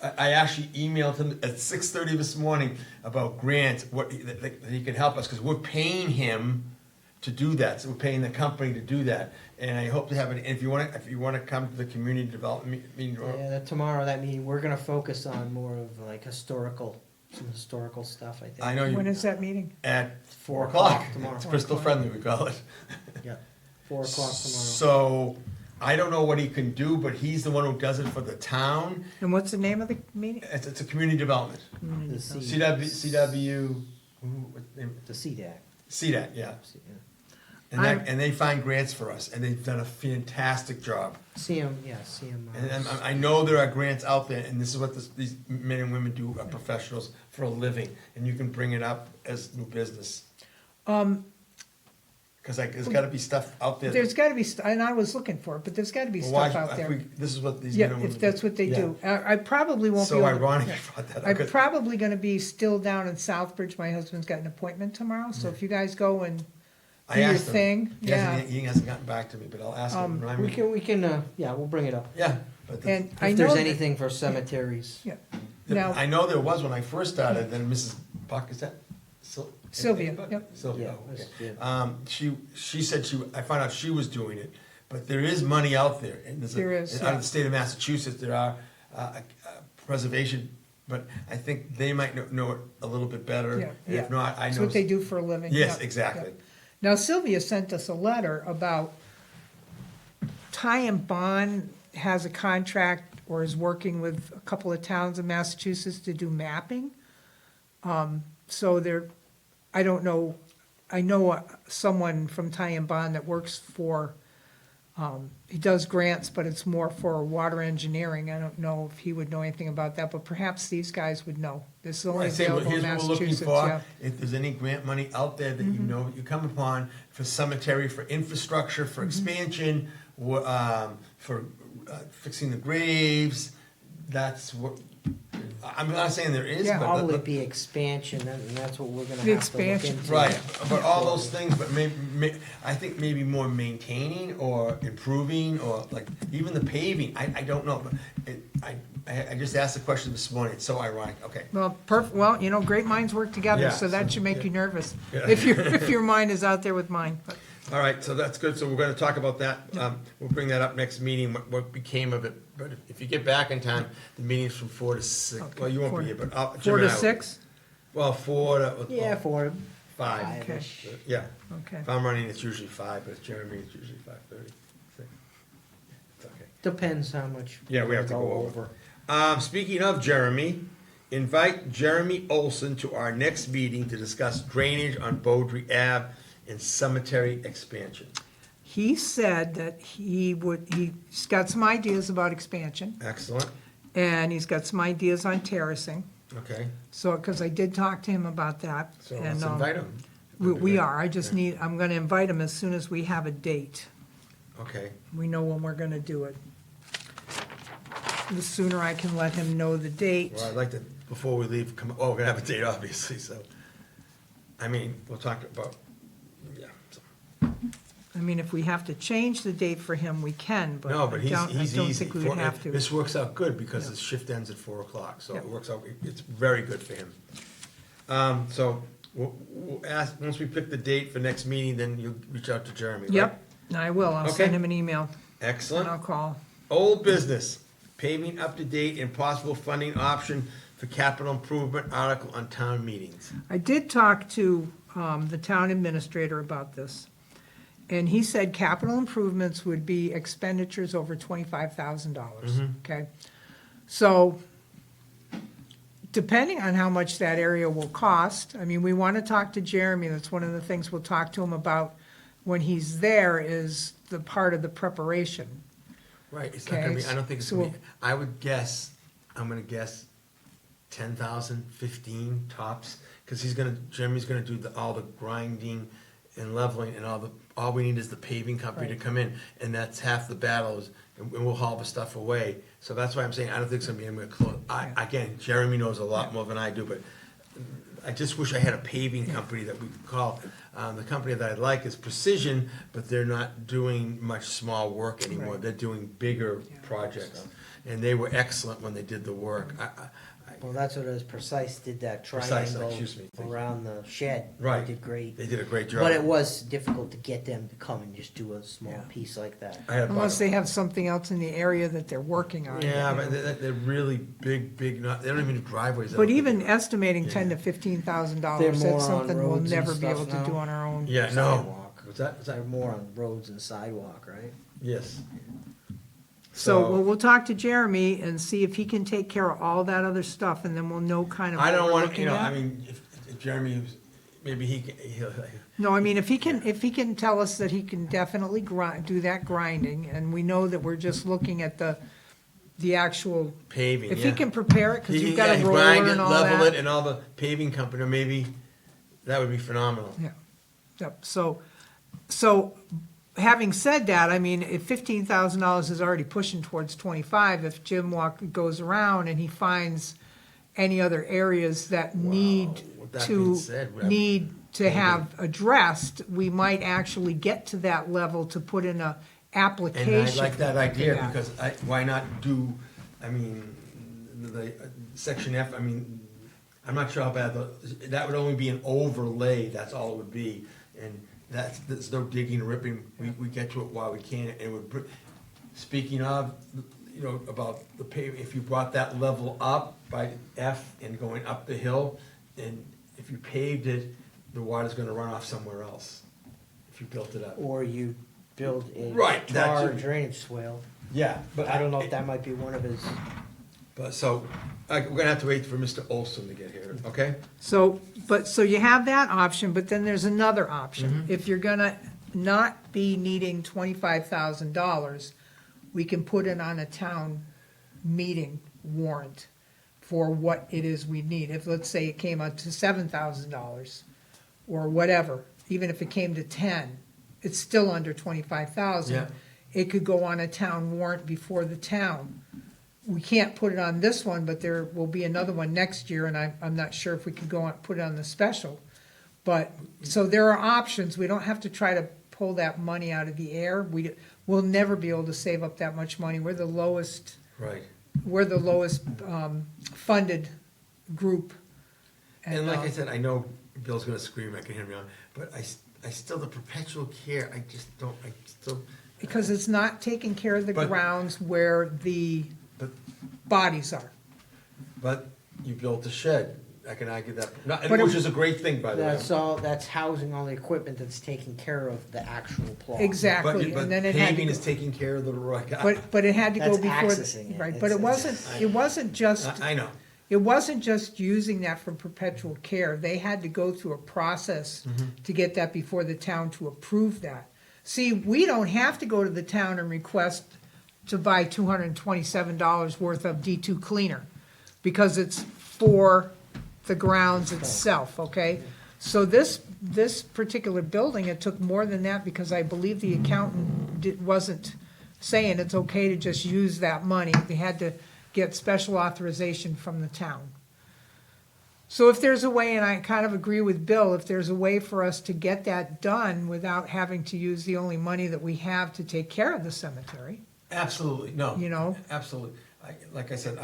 I actually emailed him at 6:30 this morning about grants, that he can help us, because we're paying him to do that, so we're paying the company to do that. And I hope to have it, if you wanna come to the community development meeting, Yeah, tomorrow, that meeting, we're gonna focus on more of like some historical stuff, I think. I know When you, is that meeting? at 4 4:00. tomorrow. It's crystal friendly, we call it. Yeah, 4 o'clock tomorrow. So, I don't know what he can do, but he's the one who does it for the town. And what's the name of the meeting? It's a community development. The C- CW, what name? The CDAC. CDAT, yeah. Yeah. And they find grants for us, and they've done a fantastic job. CM, yeah, CM. And I know there are grants out there, and this is what these men and women do, are professionals for a living, and you can bring it up as new business. Because there's gotta be stuff out there. There's gotta be, and I was looking for it, but there's gotta be Well, why- stuff out there. This is what these men Yeah, and women do. if that's what they Yeah. do. I probably won't be So able to. ironic yeah. you brought that up. I'm 'cause- probably gonna be still down in Southbridge. My husband's got an appointment tomorrow, so if you guys go and I do your asked him. thing, He hasn't gotten back to me, but I'll ask him. remind We me. can, yeah, we'll bring it up. Yeah. But the- And I If know there's that- anything for cemeteries. Yeah, the- now- I know there was when I first started, then Mrs. Buck, is that? Sylvia, Buck? yep. Sylvia, Yeah, okay. yeah. She said I found out she was doing it, but there is money out there. And There is, Out yeah. of the state of Massachusetts, there are preservation, but I think they might know it a little bit better. yeah, And yeah. if not, I know. That's what they do for a living. Yes, yeah, exactly. yeah. Now Sylvia sent us a letter about Ty and Bond has a contract or is working with a couple of towns in Massachusetts to do mapping. So they're, I don't know, I know someone from Ty and Bond that works for, he does grants, but it's more for water engineering. I don't know if he would know anything about that, but perhaps these guys would know. This is only I say, well, available in here's what we're looking Massachusetts, yeah. for. If there's any grant money out there that you Mm-hmm. know you come upon for cemetery, for infrastructure, Mm-hmm. for expansion, for fixing the graves, that's what, I'm not saying there is, Yeah. but. Probably be expansion, and that's what we're gonna The have to look expansion. into. Right, but all those things, but I think maybe more maintaining or improving, or like, even the paving, I don't know, but I just asked the question this morning, it's so ironic, okay. Well, well, you know, great minds work together, Yeah, so that so, should make yeah. you nervous, Yeah. if your mind is out there with mine. But All right, so that's good, so we're gonna talk about that, we'll bring that up next meeting, what became of it, but if you get back in time, the meeting's from 4 to 6, Okay, well, you won't 4 be here, but Jim 4 and to I will. 6? Well, 4 to. Yeah, for 5, five-ish. yeah, Okay. if I'm running, it's usually 5, but Jeremy, it's usually 5:30. It's okay. Depends how much. Yeah, we have to go over. Speaking of Jeremy, invite Jeremy Olson to our next meeting to discuss drainage on Beaudry Ave and cemetery expansion. he said that he's got some ideas about expansion, Excellent, and he's got some ideas on terracing. okay, So, because I did talk to him about that. so and, let's invite him. We are, I just need, I'm gonna invite him as soon as we have a date. Okay, We know when we're gonna do it. The sooner I can let him know the date. well, I'd like to, before we leave, we're gonna have a date, obviously, so, I mean, we'll talk about, yeah. So- I mean, if we have to change the date for him, we can, but No, but I he's don't easy. think we would have to. This works out good because Yeah. his shift ends at 4:00, so Yeah. it works out, it's very good for him. So, we'll ask, once we pick the date for next meeting, then you'll reach out to Jeremy, right? Yep, I will, I'll Okay. send him an email, and Excellent. I'll call. Old business, paving up to date and possible funding option for capital improvement article on town meetings. I did talk to the town administrator about this, and he said capital improvements would be expenditures over $25,000, okay? So, depending on how much that area will cost, I mean, we want to talk to Jeremy, that's one of the things we'll talk to him about when he's there, is the part of the preparation. Right, it's not gonna be, Okay, I don't think it's so- gonna be, I would guess, I'm gonna guess 10,000, 15 tops, cause Jeremy's gonna do all the grinding and leveling and all we need is the paving company to Right. come in, and that's half the battles, and we'll haul the stuff away. So that's why I'm saying, I don't think it's gonna be anywhere close. Yeah. Again, Jeremy knows a lot more than I do, but I just wish I had a paving company that we could call. The company that I like is Precision, but they're not doing much small work anymore. Right. They're doing bigger Yeah. projects. And they were excellent when they did the work. Well, that's what it was, Precise did that Precise, triangle excuse me. around the shed. Right. They did great. They did a great job. But it was difficult to get them to come and just do a small Yeah. piece like that. I had a Unless bug. they have something else in the area that they're working on. Yeah, you but know. they're really big, not, they don't even do driveways. I But don't even think. estimating Yeah. $10,000 to $15,000, They're that's more on something we'll roads and never be stuff able to now. do on our own. Yeah, no. Sidewalk. What's that? They're more on roads and sidewalk, right? Yes. So, well, we'll talk to Jeremy and see if he can take care of all that other stuff, and then we'll know kind of I what don't we're want, looking I at. mean, if Jeremy, maybe he'll, No, I mean, if he can tell us that he can definitely do that grinding, and we know that we're just looking at the actual, paving, if yeah. he can prepare it, because you've got Yeah, a he roller grind it, and all level it, that. and all the paving company, maybe, that would be phenomenal. Yeah, yep, so, having said that, I mean, if $15,000 is already pushing towards 25, if Jim goes around and he finds any other areas that need With that being to, said, have addressed, we might actually get to that level to put in a application. And I like that idea, Yeah. because why not do, I mean, the section F, I mean, I'm not sure how bad, that would only be an overlay, that's all it would be. And there's no digging and ripping, we get to it while we can, and it would, speaking of, about the paving, if you brought that level up by F and going up the hill, and if you paved it, the water's gonna run off somewhere else, if you built it up. Or you build a Right, that tar too. drainage swale. Yeah, But I don't know if that might be one of his, But, so, we're gonna have to wait for Mr. Olson to get here, okay? So you have that option, but then there's another Mm-hmm. option. If you're gonna not be needing $25,000, we can put it on a town meeting warrant for what it is we need. If, let's say, it came out to $7,000 or whatever, even if it came to 10, it's still under 25,000. Yeah. It could go on a town warrant before the town. We can't put it on this one, but there will be another one next year, and I'm not sure if we could go on, put it on the special. But, so there are options, we don't have to try to pull that money out of the air. We'll never be able to save up that much money, we're the lowest Right. funded group. And like I said, I know Bill's gonna scream, I can hear him yelling, but I still, the perpetual care, I still, Because it's not taking care of the But- grounds where the but, bodies are. but you built a shed, I can argue that, But it- which is a great thing, by the way. that's housing all the equipment that's taking care of the actual plot. Exactly, But and then it had to paving go. is taking care of the rock. But it had to go That's before, accessing it. right, but it It's- wasn't just, I know, it wasn't just using that for perpetual care. They had to go through a process Mm-hmm. to get that before the town to approve that. See, we don't have to go to the town and request to buy $227 worth of D2 cleaner, because it's for the grounds itself, okay? So this particular building, it took more than that, because I believe the accountant wasn't saying it's okay to just use that money. They had to get special authorization from the town. So if there's a way, and I kind of agree with Bill, if there's a way for us to get that done without having to use the only money that we have to take care of the cemetery, Absolutely, no. You know? Absolutely. Like I said,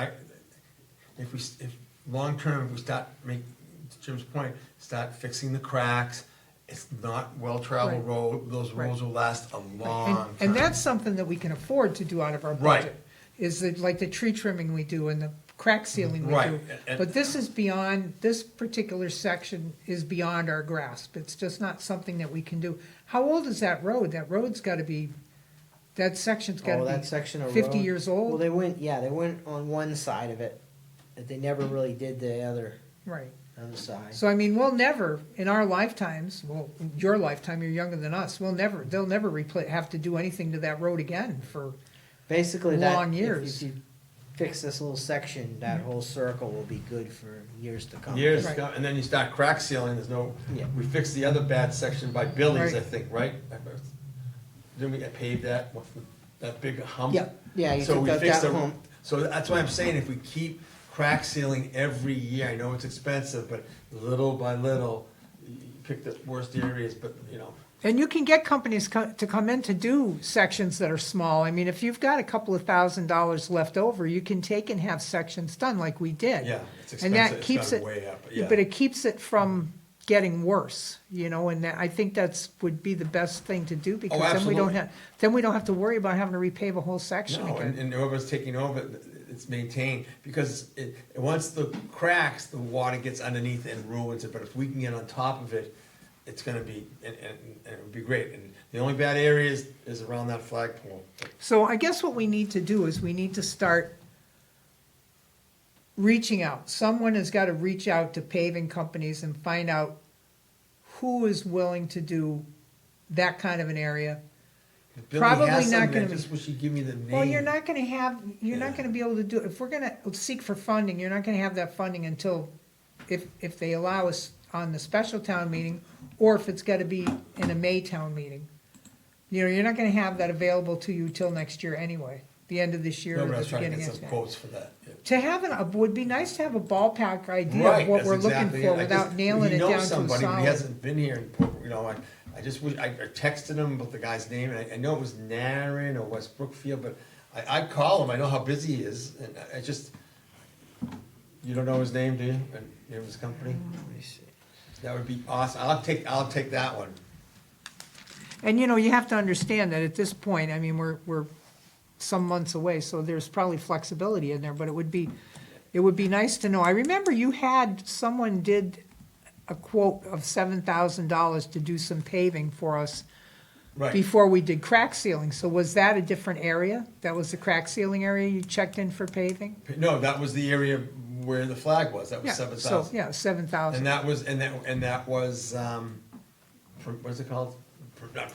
if long-term, if we start, to Jim's point, start fixing the cracks, it's not well-traveled Right. road, those Right. roads will last a And, long time. and that's something that we can afford to do out of our Right. budget. Is that like the tree trimming we do and the crack sealing we Right. do. But this is beyond, this particular section is beyond our grasp. It's just not something that we can do. How old is that road? That road's gotta be, that section's Oh, gotta that be section of 50 road? years Well, old? they went on one side of it, but they never really did the other Right. side. So I mean, we'll never, in our lifetimes, well, your lifetime, you're younger than us, they'll never have to do anything to that road again for, Basically, that, long if years. you fix this little section, that whole circle will be good for years to come. Years, Right. and then you start crack sealing, there's no, Yeah. we fixed the other bad section by Billy's, I Right. think, right? Didn't we pave that, that big hump? Yeah, you So took we out fixed that the- hump. So that's why I'm saying, if we keep crack sealing every year, I know it's expensive, but little by little, you pick the worst areas, but, and you can get companies to come in to do sections that are small. I mean, if you've got a couple of $1,000s left over, you can take and have sections done like we did. yeah, it's And that expensive, keeps it's it, gone way up, but yeah. but it keeps it from getting worse, and that, I think would be the best thing to do, because then we don't absolutely. then we don't have to worry about having to repave a whole section No, again. and whoever's taking over, it's maintained, because once the cracks, the water gets underneath and ruins it, but if we can get on top of it, it's gonna be, and it would be great, and the only bad area is around that flagpole. So I guess what we need to do is we need to start reaching out. Someone has got to reach out to paving companies and find out who is willing to do that kind of an area. Billy Probably has not some, gonna I be- just wish he'd give me the name. Well, you're not gonna have, you're not Yeah. gonna be able to do, if we're gonna seek for funding, you're not gonna have that funding until, if they allow us on the special town meeting, or if it's gotta be in a May town meeting. You're not gonna have that available to you till next year anyway, the end of this year No, or but I the was trying to beginning get of some next. quotes for that. Yeah. To have would be nice to have a ballpark idea Right, of what that's we're looking exactly for it. I without just- nailing he it knows down to a somebody, but he solid. hasn't been here, and, I just wish, I texted him about the guy's name, and I know it was Narren or West Brookfield, but I'd call him, I know how busy he is, and I just, you don't know his name, do you? And name of his company? Let me see. That would be awesome, I'll take that one. And you have to understand that at this point, I mean, we're some months away, so there's probably flexibility in there, but it would be nice to know. I remember someone did a quote of $7,000 to do some paving for us Right, before we did crack sealing. So was that a different area? That was the crack sealing area you checked in for paving? no, that was the area where the flag was, that Yeah, was so, 7,000. yeah, 7,000. And that was, what's it called?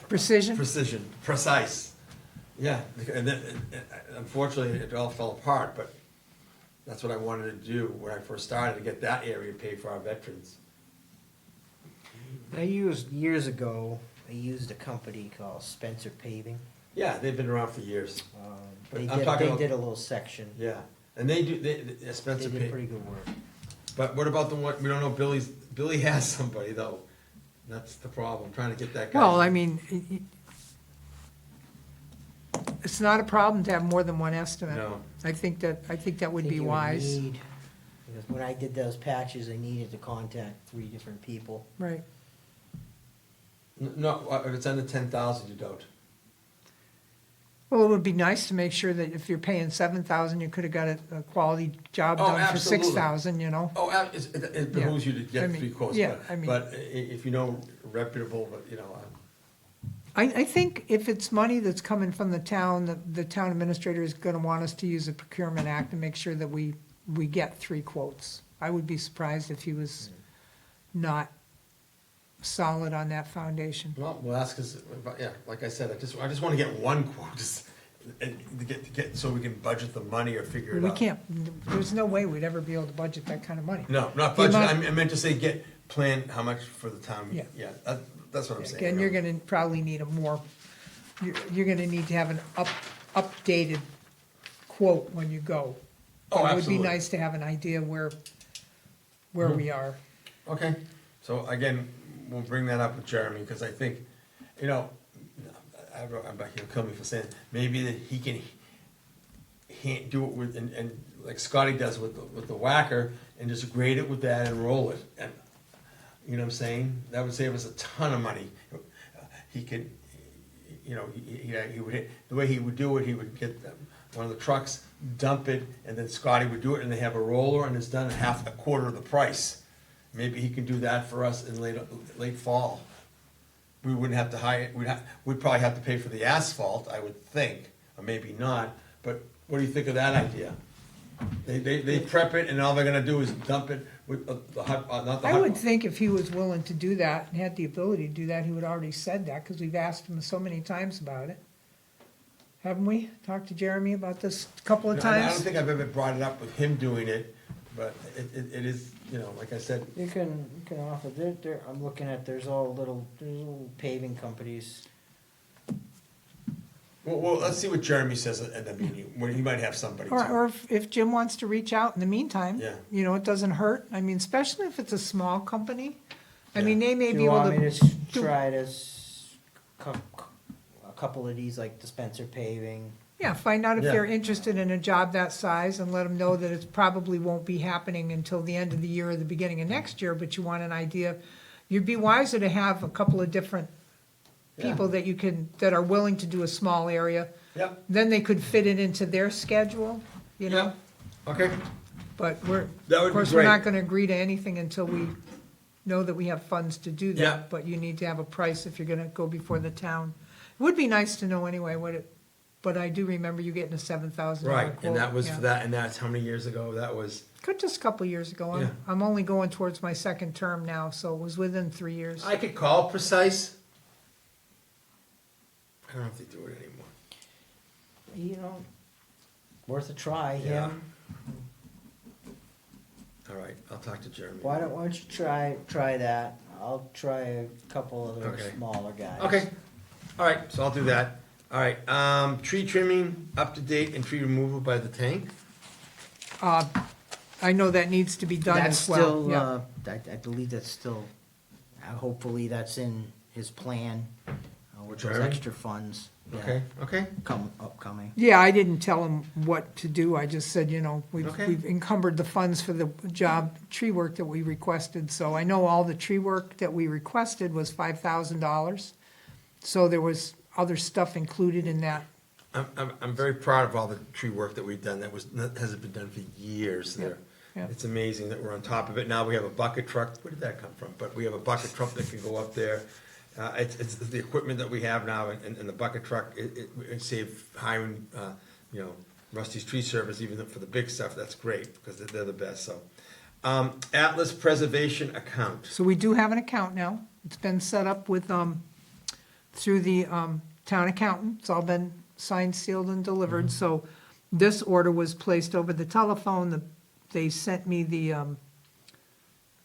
Precision? Precision, precise. Yeah, and then, unfortunately, it all fell apart, but that's what I wanted to do when I first started, to get that area paid for our veterans. Years ago, I used a company called Spencer Paving. Yeah, they've been around for years. But They I'm talking about- did a little section. Yeah, and they do, They Spencer did paid. pretty good work. But what about the one, we don't know Billy has somebody though. That's the problem, trying to get that guy. Well, I mean, it's not a problem to have more than one estimate. No. I think that would I think be you would wise. need- Because when I did those patches, I needed to contact 3 different people. Right. No, if it's under 10,000, you don't. Well, it would be nice to make sure that if you're paying 7,000, you could have got a quality job Oh, done for absolutely. 6,000, Oh, it behooves you to I get mean, 3 quotes, yeah, I mean- but if you know reputable, but I think if it's money that's coming from the town, the town administrator is gonna want us to use the procurement act and make sure that we get 3 quotes. I would be surprised if he was not solid on that foundation. Well, we'll ask us, yeah, like I said, I just wanna get one quote, just, and to get, so we can budget the money or figure it out. We can't, there's no way we'd ever be able to budget that kind of money. No, not The budget, amount- I meant to say plan how much for the town, Yeah. that's what I'm saying. Again, you're gonna probably need you're gonna need to have an updated quote when you go. Oh, But it would absolutely. be nice to have an idea where we are. Okay, so again, we'll bring that up with Jeremy, because I think, you know, I'm back, he'll kill me for saying, maybe that he can do it with, and like Scotty does with the whacker, and just grade it with that and roll it, and, you know what I'm saying? That would save us a ton of money. He could, you know, he would, the way he would do it, he would get one of the trucks, dump it, and then Scotty would do it, and they have a roller, and it's done at a quarter of the price. Maybe he can do that for us in late fall. We wouldn't have to hire, we'd probably have to pay for the asphalt, I would think, or maybe not, but what do you think of that idea? They prep it, and all they're gonna do is dump it with the hot, not the hot. I would think if he was willing to do that and had the ability to do that, he would already said that, because we've asked him so many times about it. Haven't we? Talked to Jeremy about this a couple of No, I don't times? think I've ever brought it up with him doing it, but it is, you know, like I said, You can offer, I'm looking at, there's little paving companies. well, let's see what Jeremy says at the meeting, where he might have somebody too. Or if Jim wants to reach out in the meantime. Yeah. You know, it doesn't hurt. I mean, especially if it's a small company. I mean, Yeah. they may Do be you able want me to, to try a couple of these, like Dispenser Paving? yeah, find out if Yeah. they're interested in a job that size and let them know that it probably won't be happening until the end of the year or the beginning of next year, but you want an idea. You'd be wiser to have a couple of different people that that are willing to do a small area. Yep, Then they could fit it into their schedule, you know? yep, okay, But That would of be course, we're great. not gonna agree to anything until we know that we have funds to do Yeah. that. But you need to have a price if you're gonna go before the town. It would be nice to know anyway but I do remember you getting a $7,000 right, quote. and that was yeah. for that, and that's how many years ago that was? Just a couple years ago. Yeah. I'm only going towards my second term now, so it was within 3 years. I could call Precise. I don't know if they do it anymore. You know, worth a try, Yeah. yeah. All right, I'll talk to Jeremy. Why don't you try that? I'll try a couple other Okay. smaller guys. Okay, all right, so I'll do that. All right, tree trimming up to date and tree removal by the tank? I know that needs to be done That's as well. still, Yeah. I believe that's still, hopefully that's in his plan, with those Jeremy? extra funds. yeah, Okay, upcoming. Yeah, I didn't tell him what to do. I just said, Okay. we've encumbered the funds for the job, tree work that we requested. So I know all the tree work that we requested was $5,000. So there was other stuff included in that. I'm very proud of all the tree work that we've done, that hasn't been done for years there. yeah. It's amazing that we're on top of it. Now we have a bucket truck, where did that come from? But we have a bucket truck that can go up there. It's the equipment that we have now, and the bucket truck, it saved hiring, Rusty's Tree Service, even for the big stuff, that's great, because they're the best, so. Atlas Preservation Account. So we do have an account now. It's been set up with, through the town accountant. It's all been signed, sealed, and delivered. So this order was placed over the telephone. They sent me the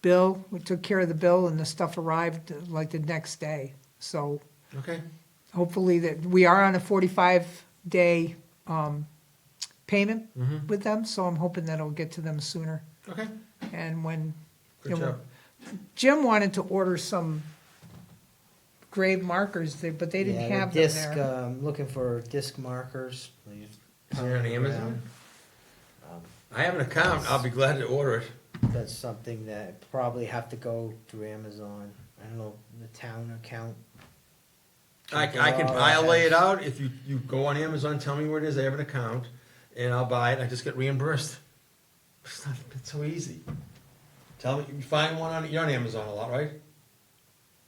bill. We took care of the bill, and the stuff arrived like the next day. So Okay, hopefully that, we are on a 45-day payment with them, so I'm hoping that it'll get to them sooner. okay, And when, good job. Jim wanted to order some grave markers, but they didn't have them Disc, there. looking for disc markers. Is there on Amazon? I have an account, I'll be glad to order it. That's something that probably have to go through Amazon. I don't know, the town account. I'll lay it out, if you go on Amazon, tell me where it is, I have an account, and I'll buy it, I just get reimbursed. It's so easy. Tell me, you find one you're on Amazon a lot, right?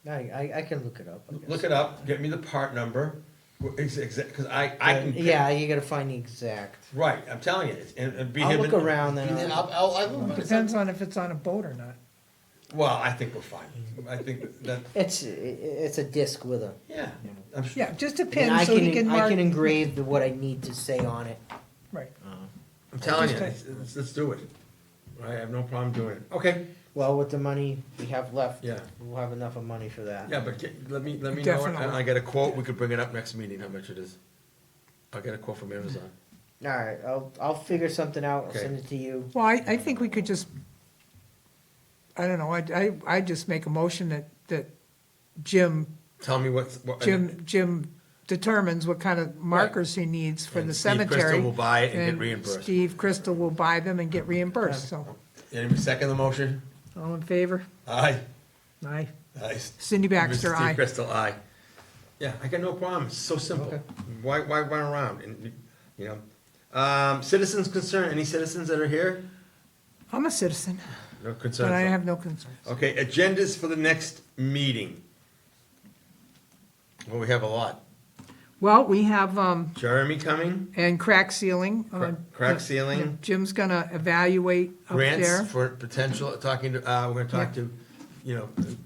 I can look it up. I guess. Look it up, get me the part number, because I can. pick- Yeah, you gotta find the exact. Right, I'm telling you, and be I'll him. look around and and I'll- I'll look. Depends on if it's on a boat or not. Well, I think we're fine. I think that, It's a disc with a. yeah, I'm sure. Yeah, just a And pin I so he can I mark. can engrave what I need to say on it. Right. I'm telling you, Just let's do it. I have no problem doing it. Okay, Well, with the money we have left, yeah, we'll have enough of money for that. yeah, but let me know, it, Definitely. and I get a quote, we could bring it up next meeting, how much it is. I'll get a quote from Amazon. All right, I'll figure something out. I'll Okay. send it to you. Well, I think we could just, I don't know, I just make a motion that Jim Tell me Jim determines what kind of markers he needs for And the Steve cemetery. Crystal will buy it and get reimbursed. Steve Crystal will buy them and get reimbursed, so, Anybody second the motion? all in favor? Aye. Aye. Aye. Cindy Baxter, Steve aye. Crystal, aye. Yeah, I got no problem, it's so simple. Okay. Why run around, and, you know? Citizens concern, any citizens that are here? I'm a citizen, No concerns? but I have no concerns. Okay, agendas for the next meeting. Well, we have a lot. Well, we have, Jeremy coming, and crack sealing. crack sealing, Jim's gonna evaluate up grants there. for potential, talking to, we're gonna talk to, you know, the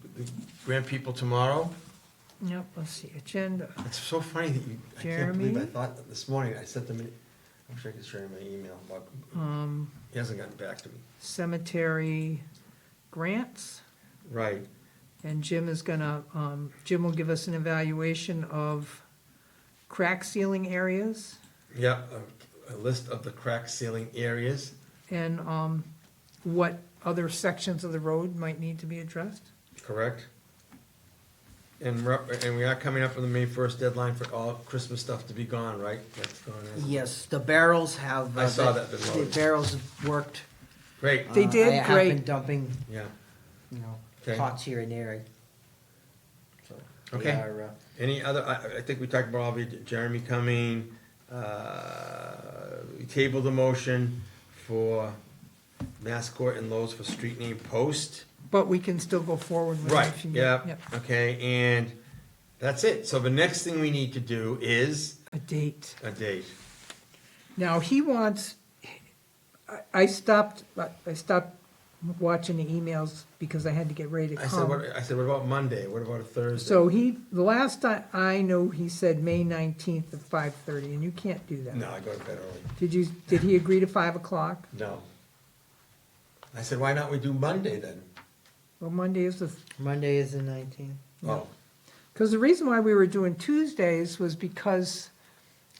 grant people tomorrow. Yep, let's see, agenda. It's so funny that you, I can't believe I Jeremy? thought that this morning, I sent them, I wish I could share my email, but he hasn't gotten back to me. Cemetery grants, Right, and Jim is gonna, Jim will give us an evaluation of crack sealing areas yeah, a list of the crack sealing areas, and, what other sections of the road might need to be addressed. correct? And we are coming up with the May 1st deadline for all Christmas stuff to be gone, right? That's gone in. Yes, the barrels have. I saw that The been loaded. barrels have worked. Great, They did? I have Great. been dumping, yeah, you know, Okay. pots here and there. So they Okay. are, any other, I think we talked about all of it, Jeremy coming, we tabled the motion for Mascot and Lowe's for street name post. But we can still go forward with it. Right, if you- yeah, yep. okay, and that's it. So the next thing we need to do is A date. a date. Now, he wants, I stopped watching the emails because I had to get ready to I said, come. what about Monday? What about a Thursday? So the last I know, he said May 19th at 5:30, and you can't do that. No, I go to bed early. Did he agree to 5 o'clock? No. I said, why not we do Monday then? Well, Monday is Monday is the 19th. Oh, because the reason why we were doing Tuesdays was because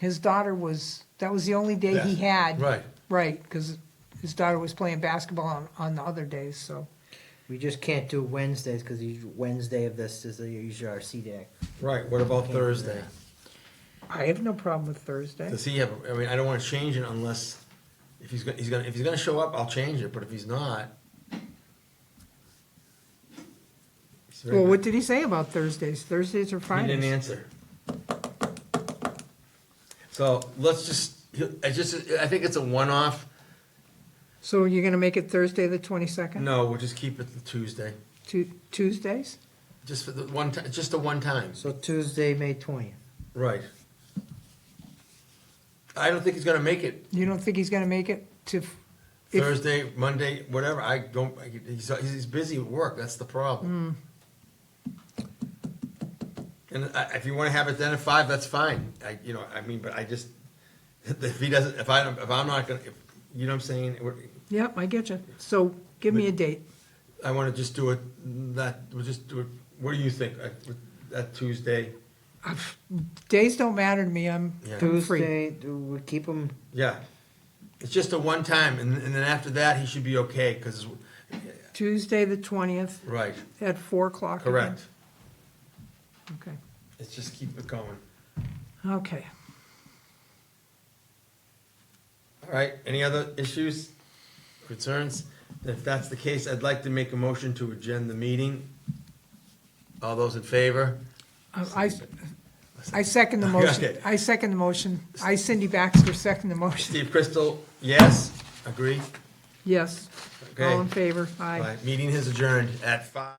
his daughter that was the only day he had. right. Right, because his daughter was playing basketball on the other days, so. We just can't do Wednesdays because Wednesday of this is usually our C day. Right, what about Can't do Thursday? I have no problem with Thursday. Does he have, I mean, I don't wanna change it unless, if he's gonna show up, I'll change it, but if he's not. he's very Well, good. what did he say about Thursdays? Thursdays or He Fridays? didn't answer. So let's I think it's a one-off. So you're gonna make it Thursday, the 22nd? No, we'll just keep it the Tuesday, Tuesdays? just for the one time, just the one time. So Tuesday, May 20th. Right. I don't think he's gonna make it You don't think he's gonna make it to? if- Thursday, Monday, whatever. He's busy with work, that's the problem. And if you wanna have it then at 5, that's fine. But I just, if he doesn't, if I'm not gonna, you know what I'm saying? Yep, I get you. So give me a date. I wanna just do it, we'll just do it, what do you think? That Tuesday? Days don't matter to me, I'm Yeah. free. Tuesday, we keep them. Yeah. It's just a one time, and then after that, he should be okay, cause, Tuesday, the 20th right, at 4 o'clock. again? correct. Okay, Let's just keep it going. okay. All right, any other issues, concerns? If that's the case, I'd like to make a motion to adjourn the meeting. All those in favor? I second the motion. Okay. I second the motion. I, Cindy Baxter, second the motion. Steve Crystal, yes, agree? Yes. Okay. All in favor? Aye. Right, meeting is adjourned at 5.